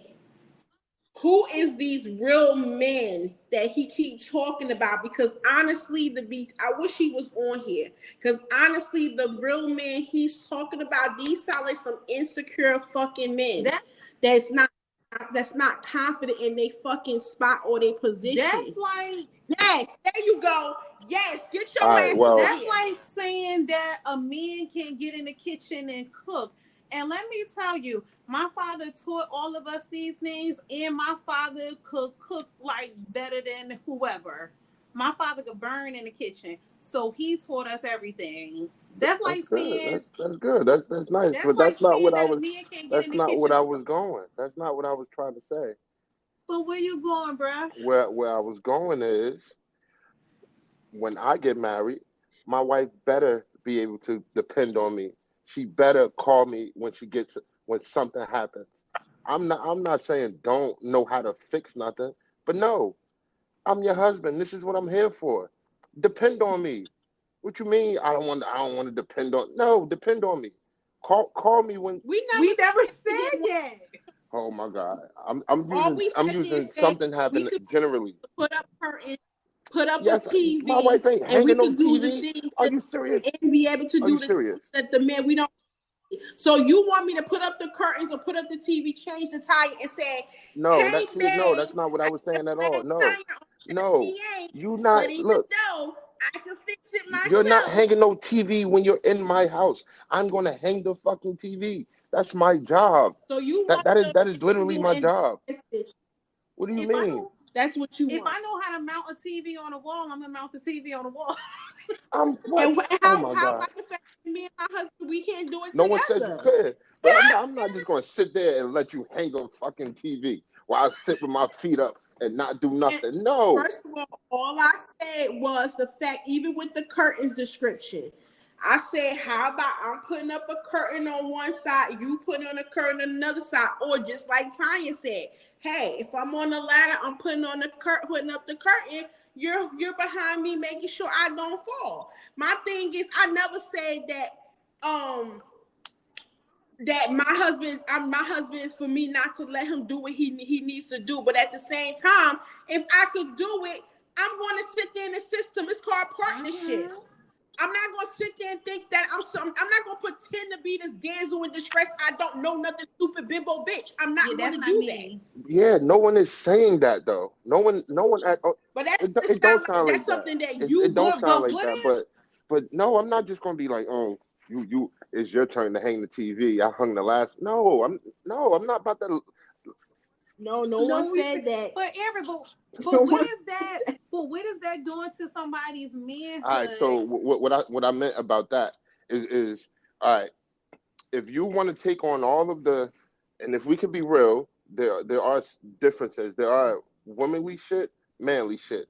who is these real men that he keeps talking about? Because honestly, I wish he was on here. Because honestly, the real men he's talking about, these sound like some insecure fucking men. That's not confident in their fucking spot or their position. That's like, yes, there you go. Yes, get your ass. That's like saying that a man can't get in the kitchen and cook. And let me tell you, my father taught all of us these things, and my father could cook like better than whoever. My father could burn in the kitchen, so he taught us everything. That's like saying that's good. That's nice, but that's not what I was. That's not what I was going. That's not what I was trying to say. So where you going, bruh? Where I was going is, when I get married, my wife better be able to depend on me. She better call me when something happens. I'm not saying don't know how to fix nothing, but no, I'm your husband. This is what I'm here for. Depend on me. What you mean? I don't want to depend on. No, depend on me. Call me when we never said that. Oh my God, I'm using something happened generally. Put up curtains. Put up Yes, a TV. my wife ain't hanging no TV. Are you serious? And be able to do serious? That the man we don't. So you want me to put up the curtains or put up the TV, change the tire, and say, no, hey, that's not what I was saying at all. No, you not but even look. though I can fix it myself. You're not hanging no TV when you're in my house. I'm gonna hang the fucking TV. That's my job. So you that is literally my job. What do you mean? That's what you If want. I know how to mount a TV on a wall, I'm gonna mount the TV on the wall. What? And Oh how my about God. the fact that me and my husband we can't do it No one said you together? could, but I'm not just going to sit there and let you hang a fucking TV while I sit with my feet up and not do And nothing. No. first of all I said was the fact, even with the curtains description, I said, how about I'm putting up a curtain on one side, you putting on a curtain on another side, or just like Tanya said, hey, if I'm on the ladder, I'm putting up the curtain. You're behind me, making sure I don't fall. My thing is, I never said that my husband is for me not to let him do what he needs to do. But at the same time, if I could do it, I'm going to sit there in the system. It's called partnership. I'm not going to sit there and think that I'm not going to pretend to be this damsel in distress. I don't know nothing, stupid bimbo bitch. I'm not going to do that. Yeah, no one is saying that though. No one at all. But It don't sound like that's that. something that It don't sound like what that. if But no, I'm not just gonna be like, oh, you it's your turn to hang the TV. I hung the last. No, I'm not about that. no one said that. But Aaron, No what one- is that? But what is that doing to somebody's manhood? All right. So what I meant about that is all right. If you want to take on all of the, and if we can be real, there are differences. There are womanly shit, manly shit.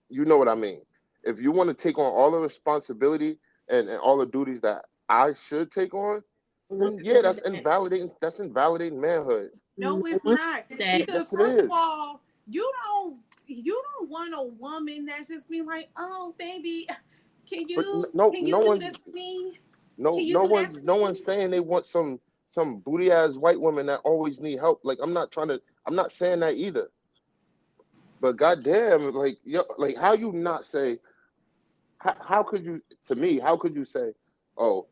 You know what I mean. If you want to take on all the responsibility and all the duties that I should take on, then yeah, that's invalidating. That's invalidating manhood. No, it's not. that. Because Yes, it first of is. all, you don't want a woman that's just being like, oh baby, But no, can no you do one, this for me? no, Can you do that for no me? one's saying they want some booty ass white woman that always need help. Like I'm not saying that either. But goddamn, like yo, like how you not say? How could you? To me, how could you say, oh,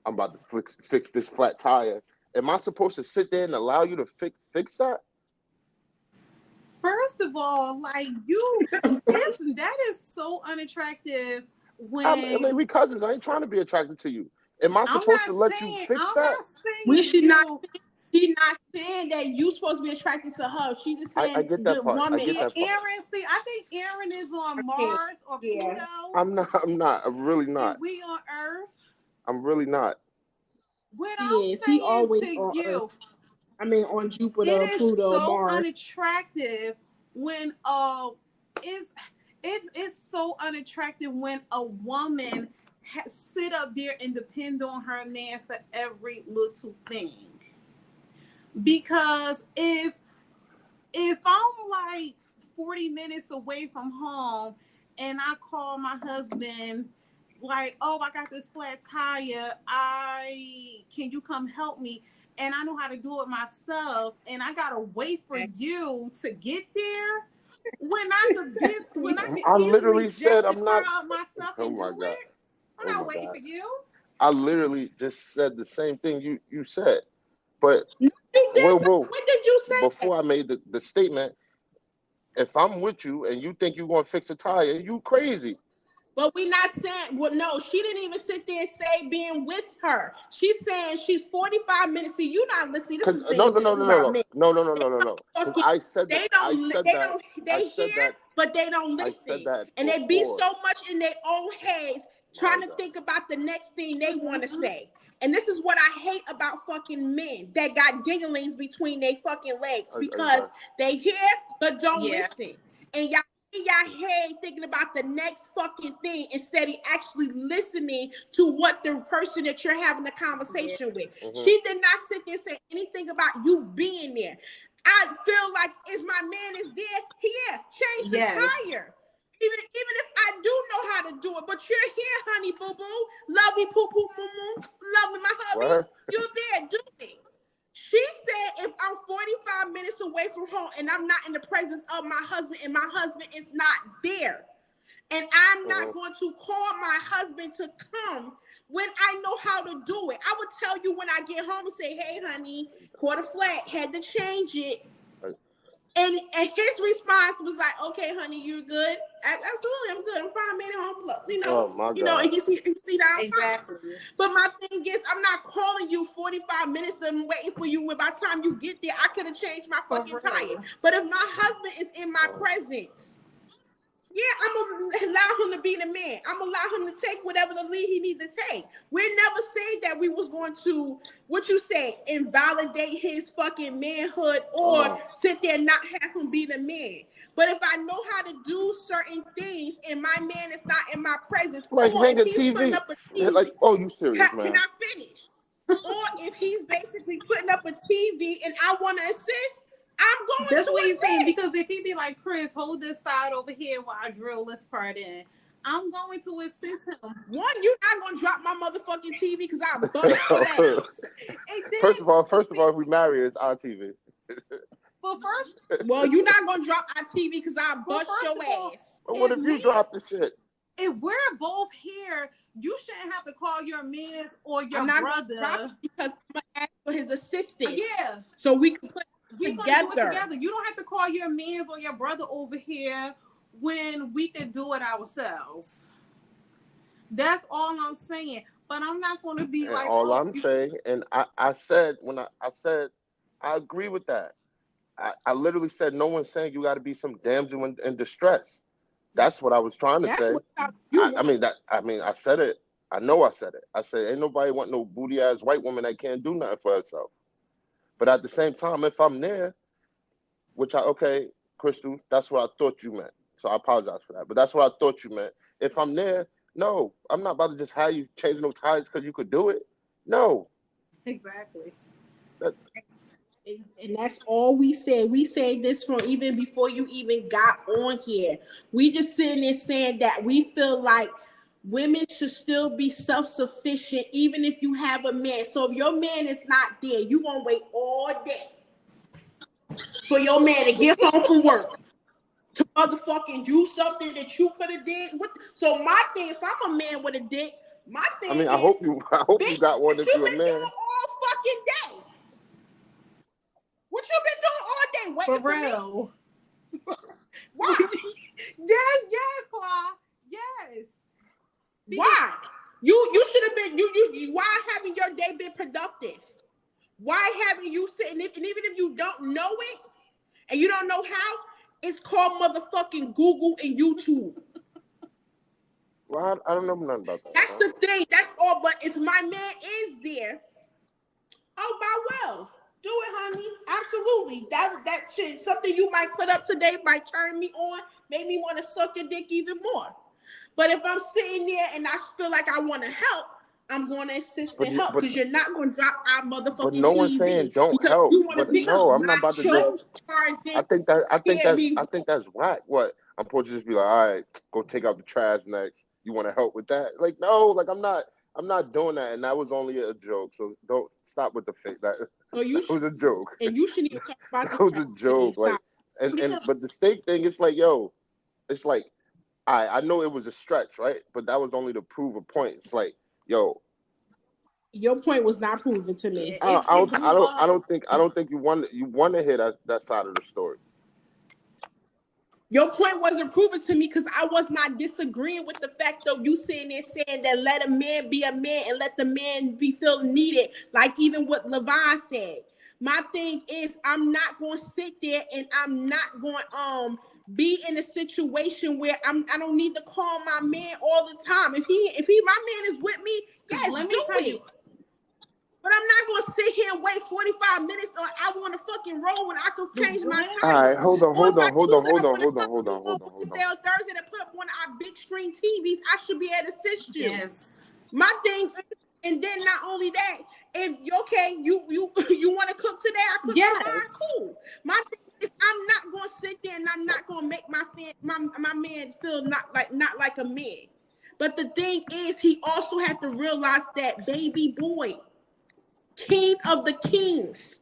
I'm about to fix this flat tire? Am I supposed to sit there and allow you to fix that? First of all, like that is so unattractive I mean, when we cousins. I ain't trying to be attracted to you. Am I supposed to let you fix I'm that? not We saying should not. you. She's not saying that you supposed to be attracted to her. She's just I saying get the that part. I woman. get that part. Aaron, see, I think Aaron is on Okay. Mars or Yeah. Pluto, I'm not. I'm not. I'm really and not. we on Earth. I'm really not. What He I'm is. He saying always to on Earth. you, I mean, on it Jupiter, is Pluto, so Mars. unattractive when it's so unattractive when a woman sit up there and depend on her man for every little thing. Because if I'm like 40 minutes away from home and I call my husband like, oh, I got this flat tire, can you come help me? And I know how to do it myself, and I gotta wait for you to get there when I could I easily literally jack said the I'm not. car out myself Oh and my do god. it. I'm Oh not my waiting god. for you. I literally just said the same thing you said. But You did. well, When did you say that? before I made the statement, if I'm with you and you think you're gonna fix a tire, you crazy. But we not saying. Well, no, she didn't even sit there and say being with her. She's saying she's 45 minutes. See, you not listening. This Cause is no thing. no no This is no no about no men. no no no no no no. Cause Fucking, I said that they I don't. said They that don't. I They said hear, that but they don't I said listen, that and they be before. so much in their own heads My trying to god. think about the next thing they want to say. And this is what I hate about fucking men that got dinglings between their fucking legs, Are you because done? they hear but don't Yeah. listen. And y'all in your head thinking about the next fucking thing instead of actually listening to what the person that you're having a conversation with. Mm-hmm. She did not sit there and say anything about you being there. I feel like if my man is there, here, change the Yes. tire. Even if I do know how to do it, but you're here, honey boo boo, love me poo poo moo moo, love me my hubby. What? You're there, do it. She said if I'm 45 minutes away from home and I'm not in the presence of my husband and my husband is not there, and I'm Mm-hmm. not going to call my husband to come when I know how to do it. I would tell you when I get home and say, hey, honey, quarter flat, had to change it. And his response was like, "Okay, honey, you're good. Absolutely, I'm good. I'm fine. Made it home. Look, Oh my God. And he see that I'm Exactly. fine. But my thing is, I'm not calling you 45 minutes and waiting for you. When by the time you get there, I could have changed my fucking tire. But if my husband is in my presence, yeah, I'm gonna allow him to be the man. I'm gonna allow him to take whatever the lead he needs to take. We never said that we was going to, what you say, invalidate his fucking manhood or sit there and not have him be the man. But if I know how to do certain things and my man is not in my presence, Like or hang if a he's putting TV. up a TV, Like, oh, you serious, can man? I finish? Or if he's basically putting up a TV and I want to assist, I'm going That's to what he's assist. saying. Because if he be like, Chris, hold this side over here while I drill this part in, I'm going to assist him. One, you're not gonna drop my motherfucking TV because I bust your ass. And then, First of all, if we marry, it's our TV. but first, Well, you're not gonna drop our TV because I bust first your of all, ass. But what if you drop the shit? if we're both here, you shouldn't have to call your man or your I'm not brother. gonna drop it because I'm gonna ask for his assistance. Yeah. So we can put We gonna do it together. You don't have to call your man or your brother over here when we can do it ourselves. That's all I'm saying. But I'm not going to be And like, all I'm saying, and I said when I said I agree with that. I literally said no one's saying you got to be some damsel in distress. That's what I was trying to That's say. what I said it. I know I said it. I said ain't nobody want no booty ass white woman that can't do nothing for herself. But at the same time, if I'm there, okay, Crystal, that's what I thought you meant. So I apologize for that. But that's what I thought you meant. If I'm there, no, I'm not about to just have you change no tires because you could do it. No. exactly. And that's all we said. We said this from even before you even got on here. We just sitting there saying that we feel like women should still be self-sufficient even if you have a man. So if your man is not there, you gonna wait all day for your man to get home from work to motherfucking do something that you could have did. So my thing, if I'm a man with a dick, my thing is, I hope you got one if you're a been man. doing all fucking day. What you been doing all day? Waiting For real. Why? Yes, Claude. Yes. Why? You should have been you. Why haven't your day been productive? Why haven't you sitting? And even if you don't know it, and you don't know how, it's called motherfucking Google and YouTube. Well, I don't know nothing about that. That's the thing. That's all. But if my man is there, oh my well, do it, honey. Absolutely. That shit, something you might put up today might turn me on, make me want to suck your dick even more. But if I'm sitting there and I feel like I want to help, I'm going to assist and help because you're not going to drop our motherfucking but no TV. one's saying don't help. You want to But be no, I'm not about to just. I think that's whack. What I'm supposed to just be like, all right, go take out the trash next. You want to help with that? Like no, like I'm not doing that. And that was only a joke. So don't stop with the fake. That was a joke. And you shouldn't even talk about that was a joke. Like but the steak thing, it's like it's like I know it was a stretch, right? But that was only to prove a point. It's like your point was not proven to me. I don't think you want to hear that side of the story. Your point wasn't proven to me because I was not disagreeing with the fact of you sitting there saying that let a man be a man and let the man be feel needed, like even what Levon said. My thing is I'm not going to sit there and I'm not going to be in a situation where I don't need to call my man all the time. If my man is with me, yes, let me tell you. But I'm not going to sit here and wait 45 minutes or I want to fucking roll when I could change my time. All right, hold on. Thursday to put up one of our big screen TVs, I should be able to assist you. Yes. My thing is, and then not only that, if you want to cook today, I cook tomorrow, cool. My thing is, I'm not going to sit there and I'm not going to make my man feel not like a man. But the thing is, he also had to realize that baby boy, king of the kings.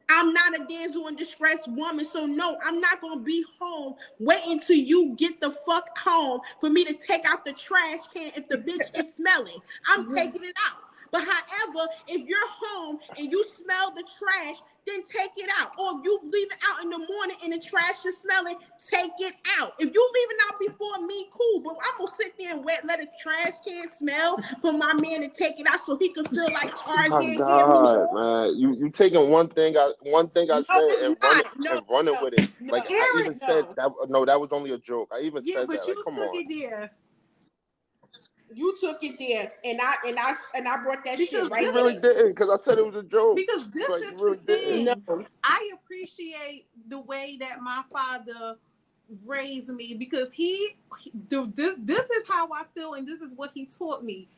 I'm not a damsel in distress woman, so no, I'm not gonna be home waiting till you get the fuck home for me to take out the trash can if the bitch is smelling. I'm taking it out. But however, if you're home and you smell the trash, then take it out. Or if you leave it out in the morning and the trash is smelling, take it out. If you leave it out before me, cool. But I'm gonna sit there and let a trash can smell for my man to take it out so he can feel like Oh Tarzan my getting me God, home. man. You taking one thing I No, said it's and not. No, running no, with it. no, Like I even Eric, said no. that no, that was only a joke. I even yeah, said but that. you Like, come took on. it there You took it there, and I brought that because shit You right this really there. is didn't, because I said it was a joke. because this Like is you the really didn't. No, thing. I appreciate the way that my father raised me because this is how I feel and this is what he taught me.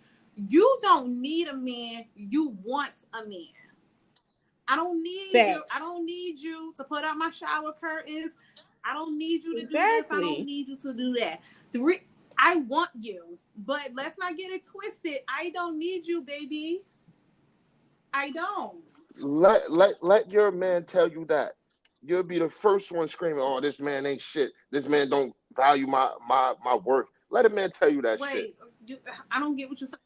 You don't need a man, you want a man. I don't need you. I facts. don't need you to put up my shower curtains. I don't need you to do this. I don't Exactly. need you to do that. I want you, but let's not get it twisted. I don't need you, baby. I don't. Let your man tell you that. You'll be the first one screaming, "Oh, this man ain't shit. This man don't value my work." Let a man tell you that shit. Wait, I don't get what you're saying.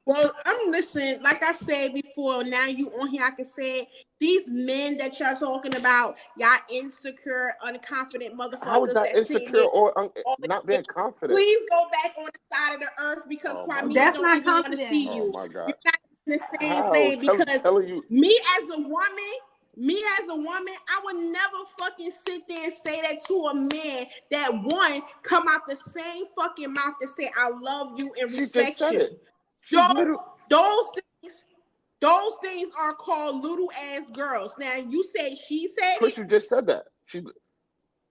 Well, I'm listening. Like I said before, now you on here, I can say it. These men that y'all talking about, y'all insecure, unconfident How is motherfuckers that that sitting insecure there or all not day. being confident? Please go back on the side of the earth because Oh my Kwame God. That's don't not even want to see confident. Oh you. my God. You're not in the same How? lane because Telling you. me as a woman, I would never fucking sit there and say that to a man that one come out the same fucking mouth to say I love you and She just respect said you. it. She Those, literally. those things, those things are called little ass girls. Now you say she said it. Crystal just said that.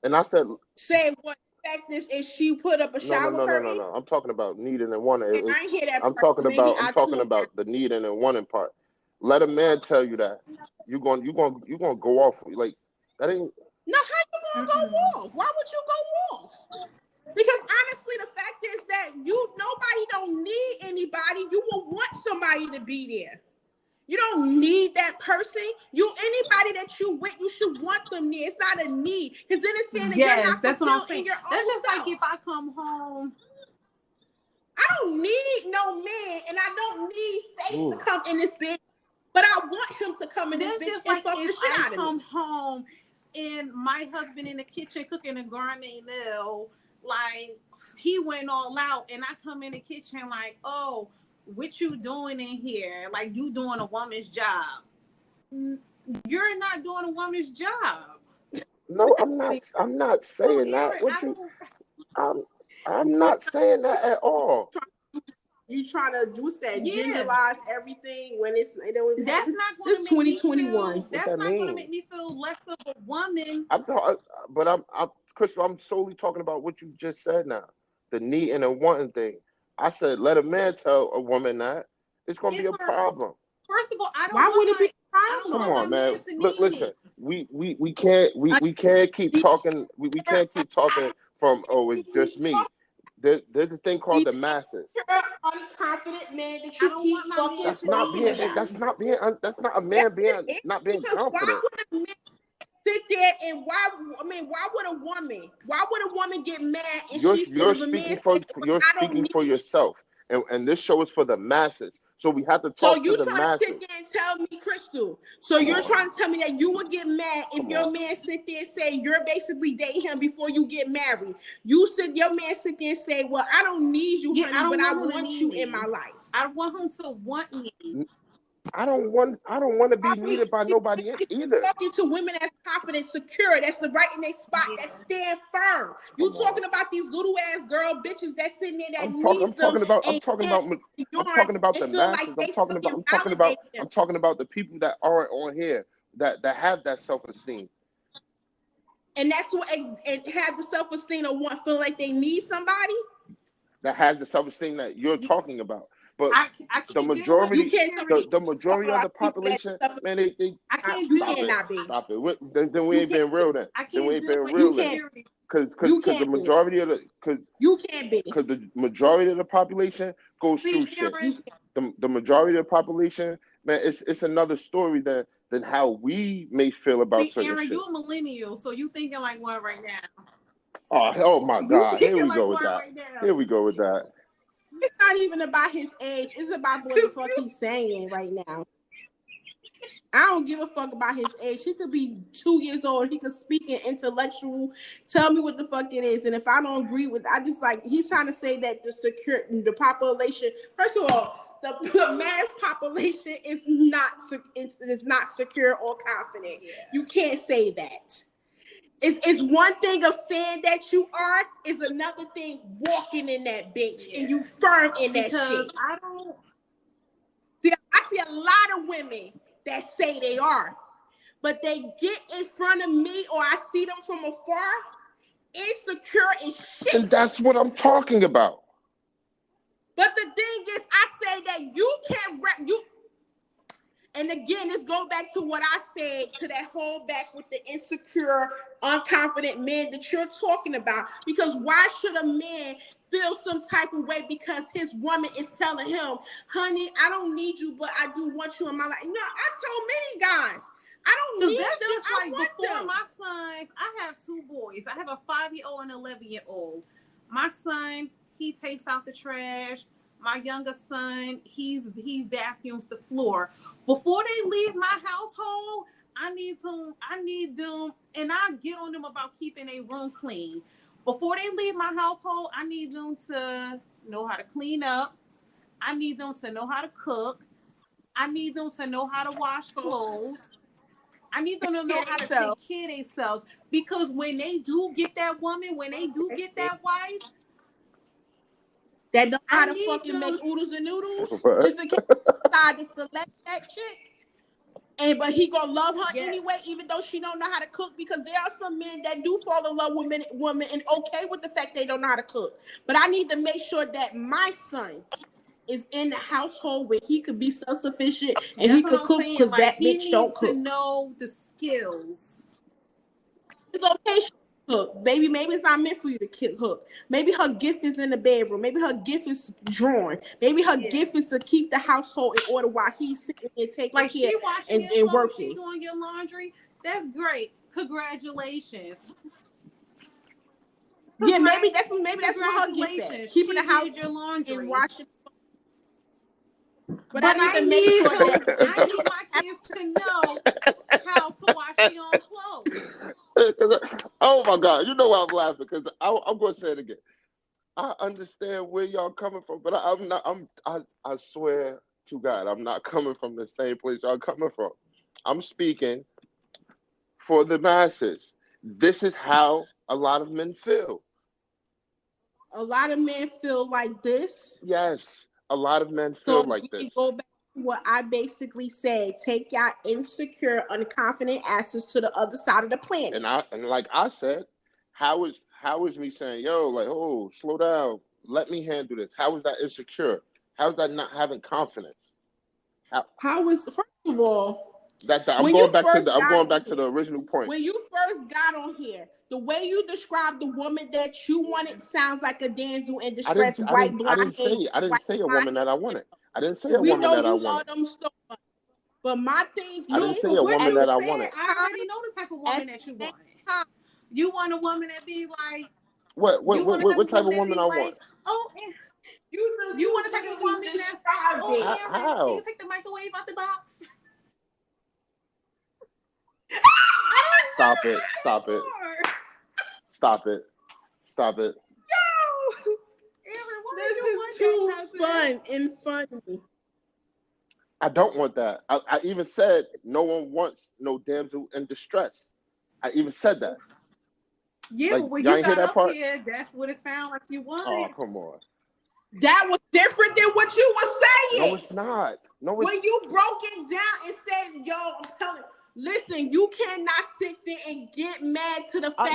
And I said, Say what fact is she put up a no, no, shower no, no, no, curtain? no. I'm talking about needing and wanting. I ain't hear that part. Maybe I'm I talking tuned out. about the needing and wanting part. Let a man tell you that. You gonna go off like that ain't. No, how you gonna Mm-mm. go off? Why would you go off? Because honestly, the fact is that nobody don't need anybody. You will want somebody to be there. You don't need that person. Anybody that you with, you should want them there. It's not a need. Because then it's saying that you're Yes, not that's what I'm fulfilled saying. in your That's own just like self. if I come home. I don't need no man, and I don't need Face to Ooh. come in this bitch, but I want him to come in this That's bitch just and like fuck the if shit I out of come me. home and my husband in the kitchen cooking a gourmet meal, like he went all out, and I come in the kitchen like, oh, what you doing in here? Like you doing a woman's job. You're not doing a woman's job. No, I'm not. I'm not So saying that. Aaron, What I you? don't. I'm. I'm not saying that at all. You trying to do that Yeah, genderize everything when it don't have that's not going this to make me 2021. feel. What That's that not going to mean? make me feel less of a woman. But Crystal, I'm solely talking about what you just said now. The need and the wanting thing. I said, let a man tell a woman that it's gonna be If a her, problem. first of all, Why would it be I a don't Come want problem? my on, man. man to Look, need listen. me. We can't keep talking. We can't keep talking from it's just me. There's a thing called These the masses. unconfident men that I you don't keep want my fucking man That's to not need talking being. me. about. That's not a Yes, man it being is. not being Because why confident. would a man sit there and why would a woman get mad and she said if a man said, well, I don't Speaking need for you. yourself, and this show is for the masses. So we have to So talk to you the trying to sit masses. there and tell me, Crystal? So Come you're on, trying to tell me that you would get mad if come your on. man sit there and say you're basically dating him before you get married? Your man sit there and say, well, I don't need you, Yeah, I honey, but don't I want him to want need you in my me. life. I want him to want me. I don't want to be Probably needed by nobody either. talking to women that's confident, secure, that's right in their spot, Yeah. that stand firm. You Come on. talking about these little ass girl bitches that sitting there that I'm talking. needs them I'm and talking can't about. I'm yarn talking about and the feel like masses. they fucking validate them. I'm talking about the people that aren't on here that have that self-esteem. And that's what and have the self-esteem of want feel like they need somebody. That has the self-esteem that you're Yeah, talking about. But I the can't deal with You majority, can't tell me insecurity. the there's talking majority of about the people that population, suffer. man, they I can't You deal stop with it, cannot be. stop it. Then we you ain't can't being real then. I Then we can't ain't deal being with You real then. can't. insecurity. You Cause the can't be. majority of You can't be. the majority of the population goes through See, shit. Aaron, You can't. The majority of the population, man, it's another story than how we may feel about certain You shit. a millennial, so you thinking like one right now. Oh my You God, here thinking we like go with one that. right now. Here we go with that. It's not even about his age. It's about what the fuck he's saying right now. I don't give a fuck about his age. He could be 2 years old. He could speak in intellectual. Tell me what the fuck it is. And if I don't agree with, I just like he's trying to say that the population. First of all, the mass population is not secure or confident. Yeah. You can't say that. It's one thing of saying that you are. Is another thing walking in that bitch and you firm in that Because shit. I don't. See, I see a lot of women that say they are, but they get in front of me or I see them from afar, insecure as shit. And that's what I'm talking about. But the thing is, I say that you can't you. And again, this goes back to what I said to that whole back with the insecure, unconfident men that you're talking about. Because why should a man feel some type of way because his woman is telling him, honey, I don't need you, but I do want you in my life. No, I told many guys, I don't need them. Just I like want before them. my sons, I have 2 boys. I have a 5-year-old and an 11-year-old. My son, he takes out the trash. My youngest son, he vacuums the floor. Before they leave my household, I need them, and I get on them about keeping a room clean. Before they leave my household, I need them to know how to clean up. I need them to know how to cook. I need them to know how to wash clothes. I need them to know how to take care of themselves. Because when they do get that woman, when they do get that wife, that know how I to need fucking them. make oodles and noodles, What? just in case decide to select that chick. But he gonna love her anyway, even though she don't know how to cook. Because there are some men that do fall in love with women and okay with the fact they don't know how to cook. But I need to make sure that my son is in the household where he could be self-sufficient and he could cook because like, that bitch don't cook. He needs to know the skills. It's okay she cook, baby. Maybe it's not meant for you to cook. Maybe her gift is in the bedroom. Maybe her gift is drawing. Maybe her gift is to keep the household in order while he's sitting there taking like care she washing and working. She's doing your laundry. That's great. Congratulations. Yeah, maybe that's what her gift is. Keeping the house your laundry and washing. But I need to make sure that I need my kids to know how to wash their own clothes. Oh my God! You know why I'm laughing? Because I'm going to say it again. I understand where y'all coming from, but I'm not. I swear to God, I'm not coming from the same place y'all coming from. I'm speaking for the masses. This is how a lot of men feel. A lot of men feel like this. Yes, a lot of men feel like this. Go back to what I basically said. Take your insecure, unconfident asses to the other side of the planet. And like I said, how is me saying, yo, like, oh, slow down, let me handle this? How is that insecure? How is that not having confidence? How is, first of all, I'm going back to the original point. When you first got on here, the way you described the woman that you wanted sounds like a damsel in distress, white blonde. I didn't say a woman that I wanted. I didn't say a woman that I wanted. We know you love them so much. But my thing is, I didn't say a woman that I wanted. I already know the type of woman that you want. You want a woman that be like, what type of woman I want? Oh, you want a type of woman that's, oh, Aaron, can you take the microwave out the box? Stop it. Yo, Aaron, why this do you is too fun and funny. I don't want that. I even said no one wants no damsel in distress. I even said that. Yeah, like, when you got up part? Here, that's what it sounded like you wanted. Oh, come on. That was different than what you were saying. No, it's not. When you broke it down and said, yo, I'm telling you, listen, you cannot sit there and get mad to the fact how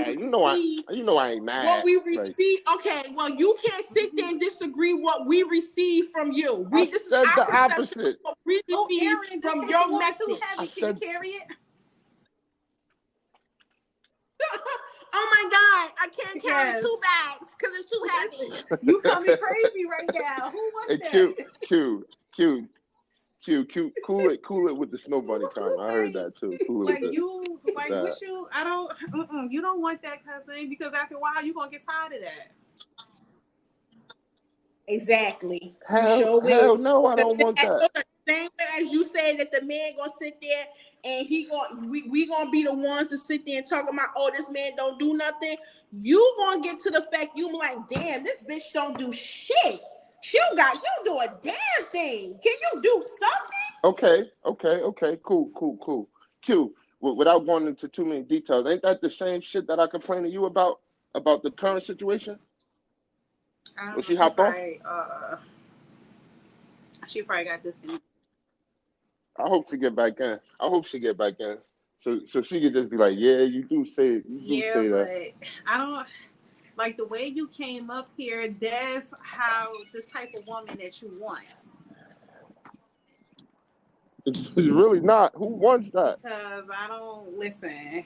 we receive. I ain't mad. What we receive. Okay, well, you can't sit there and disagree what we receive from you. I said the opposite. What we receive from your message. Can you carry it? Oh my God, I can't carry 2 bags because it's too heavy. You coming crazy right now. Who was that? Cute. Cool it with the snow bunny comment. I heard that too. Cool it with you don't want that, cousin, because after a while you're gonna get tired of that. Exactly. You Hell, sure hell will. no, I don't want that. The same way as you say that the man gonna sit there and we gonna be the ones to sit there and talk about, oh, this man don't do nothing. You gonna get to the fact you like, damn, this bitch don't do shit. She don't do a damn thing. Can you do something? Okay, cool. Q, without going into too many details, ain't that the same shit that I complained to you about the current situation? I don't Was know. she hopped off? She probably got disconnected. I hope she get back in. So she could just be like, yeah, you do say But that. I don't like the way you came up here. That's how the type of woman that you want. It's really not. Who wants that? Because I don't listen.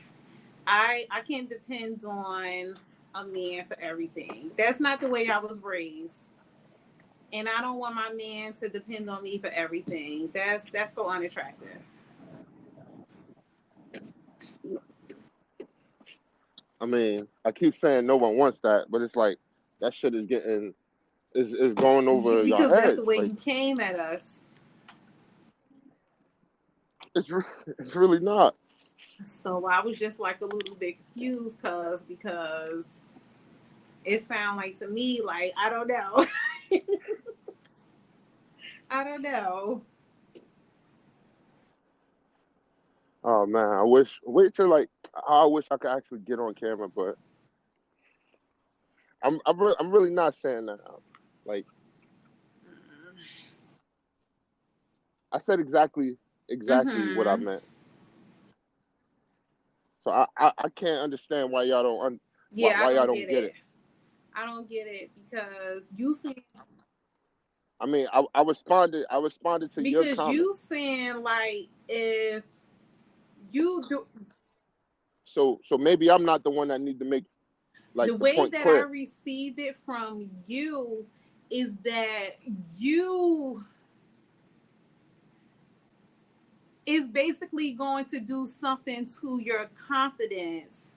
I can't depend on a man for everything. That's not the way I was raised. And I don't want my man to depend on me for everything. That's so unattractive. I mean, I keep saying no one wants that, but it's like that shit is getting is going over your Because that's heads. the way Like you came at us. it's really not. So I was just like a little bit confused because it sounded like to me like I don't know. I don't know. Oh man, I wish I could actually get on camera, but I'm really not saying that. Like I said exactly what I meant. So I can't understand why y'all don't why y'all don't get it. I don't get it because you saying I mean, I responded to your because comment. you saying like if you do So maybe I'm not the one that need to make like the the way point that clear. I received it from you is that you is basically going to do something to your confidence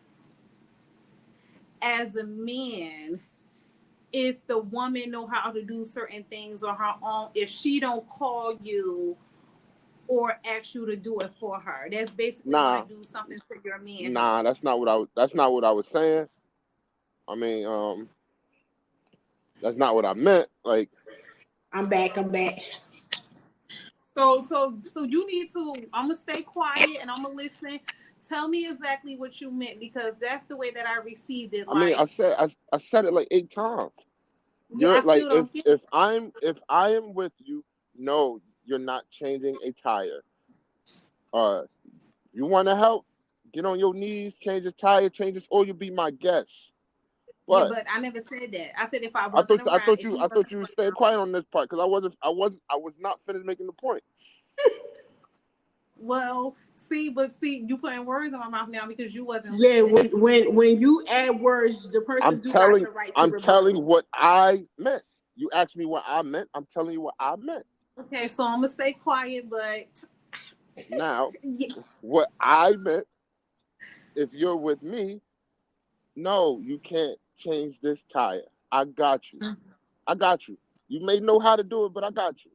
as a man if the woman know how to do certain things on her own, if she don't call you or ask you to do it for her. That's basically Nah, going to do something to your man. nah, that's not what I was saying. I mean, that's not what I meant. Like, I'm back. So you need to. I'm gonna stay quiet and I'm gonna listen. Tell me exactly what you meant because that's the way that I received it. I mean, Like, I said it like 8 times. yeah, You're I like still don't get it. if I am with you, no, you're not changing a tire. You want to help? Get on your knees, change the tire, change this, or you be my guest. Yeah, But but I never said that. I said if I I wasn't thought I around, thought if you he I thought wasn't you stayed around. quiet on this part because I was not finished making the point. Well, see, you putting words in my mouth now because you wasn't Yeah, listening. when you add words, the person do got the right to I'm telling rebuttal. what I meant. You asked me what I meant. I'm telling you what I meant. Okay, so I'm gonna stay quiet, but Now, yeah. what I meant, if you're with me, no, you can't change this tire. I got you. I got you. You may know how to do it, but I got you.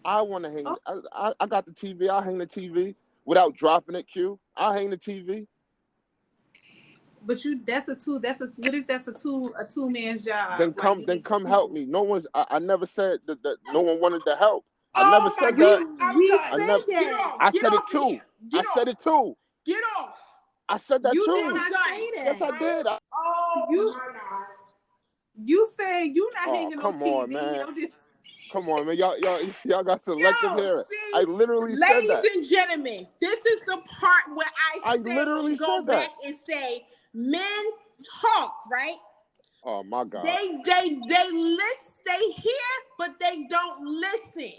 I want to hang. Oh, I got the TV. I'll hang the TV without dropping it. I'll hang the TV. but that's a two. What if that's a two man's job? Then Like you need two come help people. me. No one's. I never said that no one wanted to help. I never Oh my said that. God, I'm We I done. said never. Get that. off. I Get said it off of too. here. I Get said off. it too. Get off. I said that You did too. not say Yes, I that. did. Oh You my God. you said you not Oh, hanging no come on, TV. man. I'm just Come on, man. Y'all got selective Yo, hearing. I see, literally said ladies that. and gentlemen, this is the part where I I sit literally and go said that. back and say, men talk, right? Oh my God. They list, they hear, but they don't listen.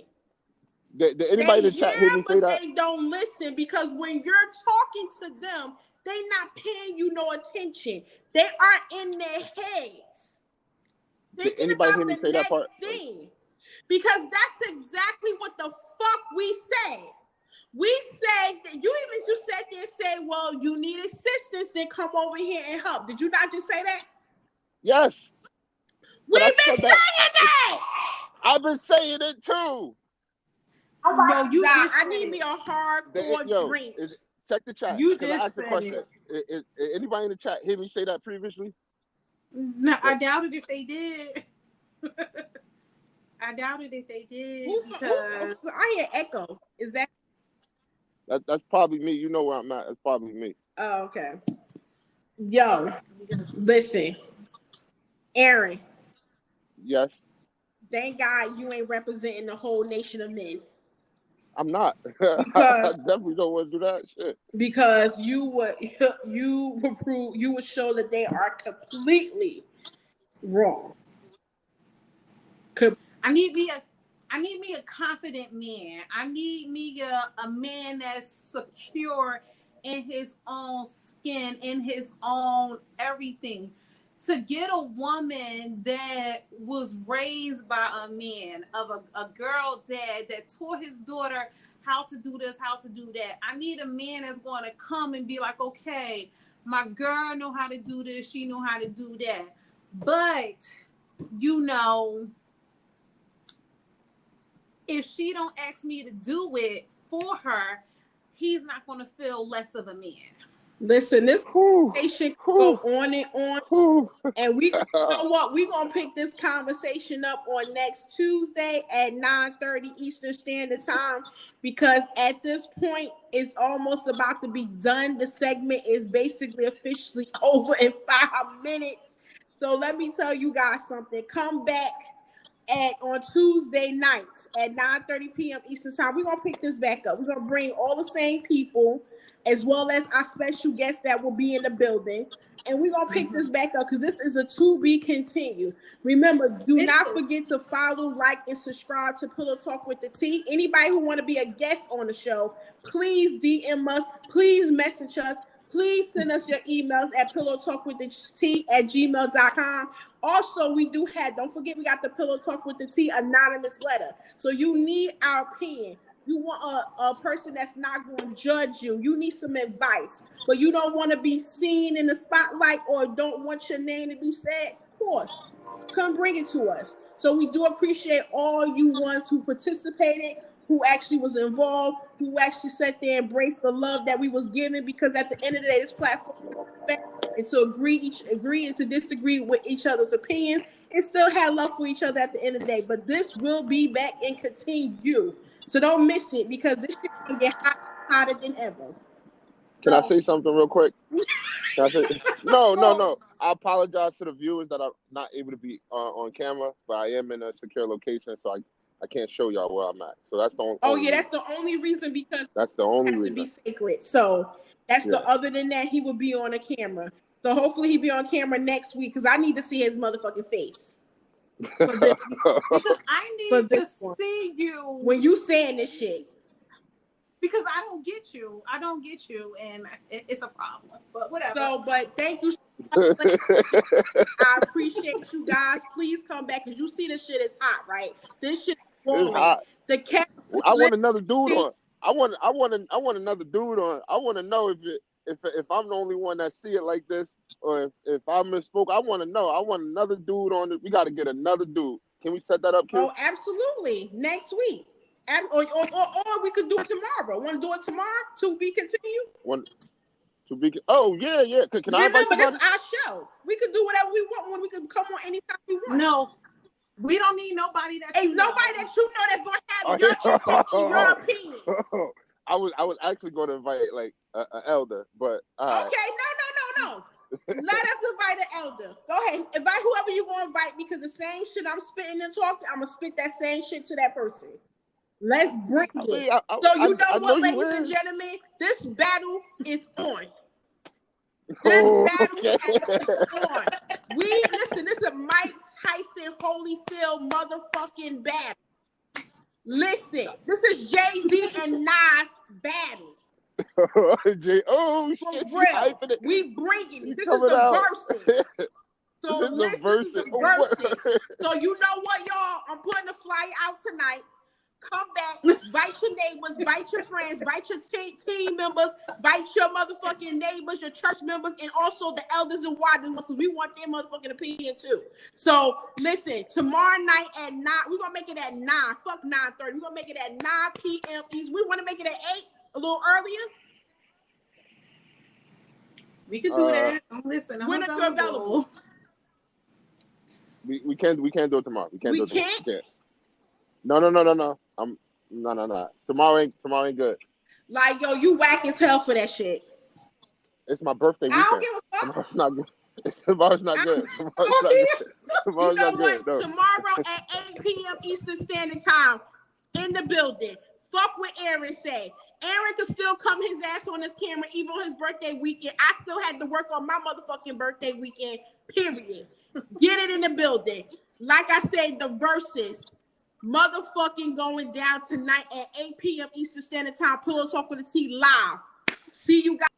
Did anybody They in the chat hear hear, me say but that? they don't listen because when you're talking to them, they not paying you no attention. They are in their heads Did thinking anybody about hear me the say that next part? thing because that's exactly what the fuck we said. We said that you sat there and said, well, you need assistance, then come over here and help. Did you not just say that? Yes. But I We've been said that. saying that. I've been saying it too. Oh No, my you God, just I said need me it. a hardcore drink. Check the chat You because I just asked the said question. it. Anybody in the chat hear me say that previously? No, I But doubted if they did. I doubted if they did because I hear echo. Is that? that's probably me. You know where I'm at. That's probably me. Oh, okay. Yo, listen, Aaron. Yes, Thank God you ain't representing the whole nation of men I'm not. I because definitely don't want to do that shit. you would prove, you would show that they are completely wrong. I need me a confident man. I need me a man that's secure in his own skin, in his own everything. To get a woman that was raised by a man, of a girl dad that taught his daughter how to do this, how to do that. I need a man that's going to come and be like, okay, my girl know how to do this, she know how to do that. But, you know, if she don't ask me to do it for her, he's not going to feel less of a man. Listen, this conversation go on and on, and you know what? We're gonna pick this conversation up on next Tuesday at 9:30 Eastern Standard Time, because at this point it's almost about to be done. The segment is basically officially over in 5 minutes. So let me tell you guys something. Come back on Tuesday nights at 9:30 p.m. Eastern Time. We're gonna pick this back up. We're gonna bring all the same people as well as our special guests that will be in the building. And we're gonna pick this back up because this is a to be continued. Remember, do not forget to follow, like, and subscribe to Pillow Talk with the T. Anybody who want to be a guest on the show, please DM us, please message us. Please send us your emails at pillowtalkwiththeT@gmail.com. Also, we do have, don't forget, we got the Pillow Talk with the T anonymous letter. So you need our pen. You want a person that's not going to judge you. You need some advice, but you don't want to be seen in the spotlight or don't want your name to be said. Of course, come bring it to us. So we do appreciate all you ones who participated, who actually was involved, who actually sat there and embraced the love that we was given, because at the end of the day, this platform is and to agree and to disagree with each other's opinions and still have love for each other at the end of the day. But this will be back and continue. So don't miss it, because this shit gonna get hotter than ever. Can I say something real quick? Can I say no. I apologize to the viewers that I'm not able to be on camera, but I am in a secure location, so I can't show y'all where I'm at. So that's the only. Oh yeah, that's the only reason, because that's the only have reason. to be sacred. So that's the other than that, he will be on a camera. So hopefully he'll be on camera next week, because I need to see his motherfucking face. For this, because I need to see you when you saying this shit. Because I don't get you, and it's a problem. But whatever. So, but thank you so much. I appreciate you guys. Please come back, because you see this shit is hot, right? This shit is boiling. The cat. I want another dude on. I want another dude on. I want to know if I'm the only one that see it like this, or if I misspoke. I want to know. I want another dude on it. We got to get another dude. Can we set that up, Q? Oh, absolutely. Next week. Or we could do it tomorrow. Want to do it tomorrow to be continued? Oh, yeah. Can I invite Remember, this somebody? is our show. We could do whatever we want when we can come on anytime we want. No, we don't need nobody that Ain't nobody that you know that's going to have your input and your opinion. I was actually going to invite like an elder, but okay, no. Let us invite an elder. Go ahead, invite whoever you want to invite, because the same shit I'm spitting and talking, I'm gonna spit that same shit to that person. Let's bring it. So you know what, ladies and gentlemen, this battle is on. This battle is on. Listen, this is a Mike Tyson Holyfield motherfucking battle. Listen, this is Jay-Z and Nas battle. Oh, shit, for real. We bringing it. This is the verses. So this is the verses. So you know what, y'all? I'm putting the flyer out tonight. Come back, invite your neighbors, invite your friends, invite your team members, invite your motherfucking neighbors, your church members, and also the elders and wardens, because we want their motherfucking opinion too. So listen, tomorrow night at 9, we're gonna make it at 9. Fuck 9:30. We're gonna make it at 9 p.m. East. We want to make it at 8, a little earlier. We can do that. Listen, I'm When are you available? We can't do it tomorrow. We can't do it tomorrow. Can't? We can't. No. No. Tomorrow ain't good. Like, yo, you whack as hell for that shit. It's my birthday weekend. I don't give a fuck. Tomorrow's not good. Tomorrow's not good. Tomorrow's You know not what? good. No. Tomorrow at 8 p.m. Eastern Standard Time in the building. Fuck what Aaron say. Aaron could still come his ass on his camera even on his birthday weekend. I still had to work on my motherfucking birthday weekend, period. Get it in the building. Like I said, the verses motherfucking going down tonight at 8 p.m. Eastern Standard Time. Pillow Talk with the T live. See you guys.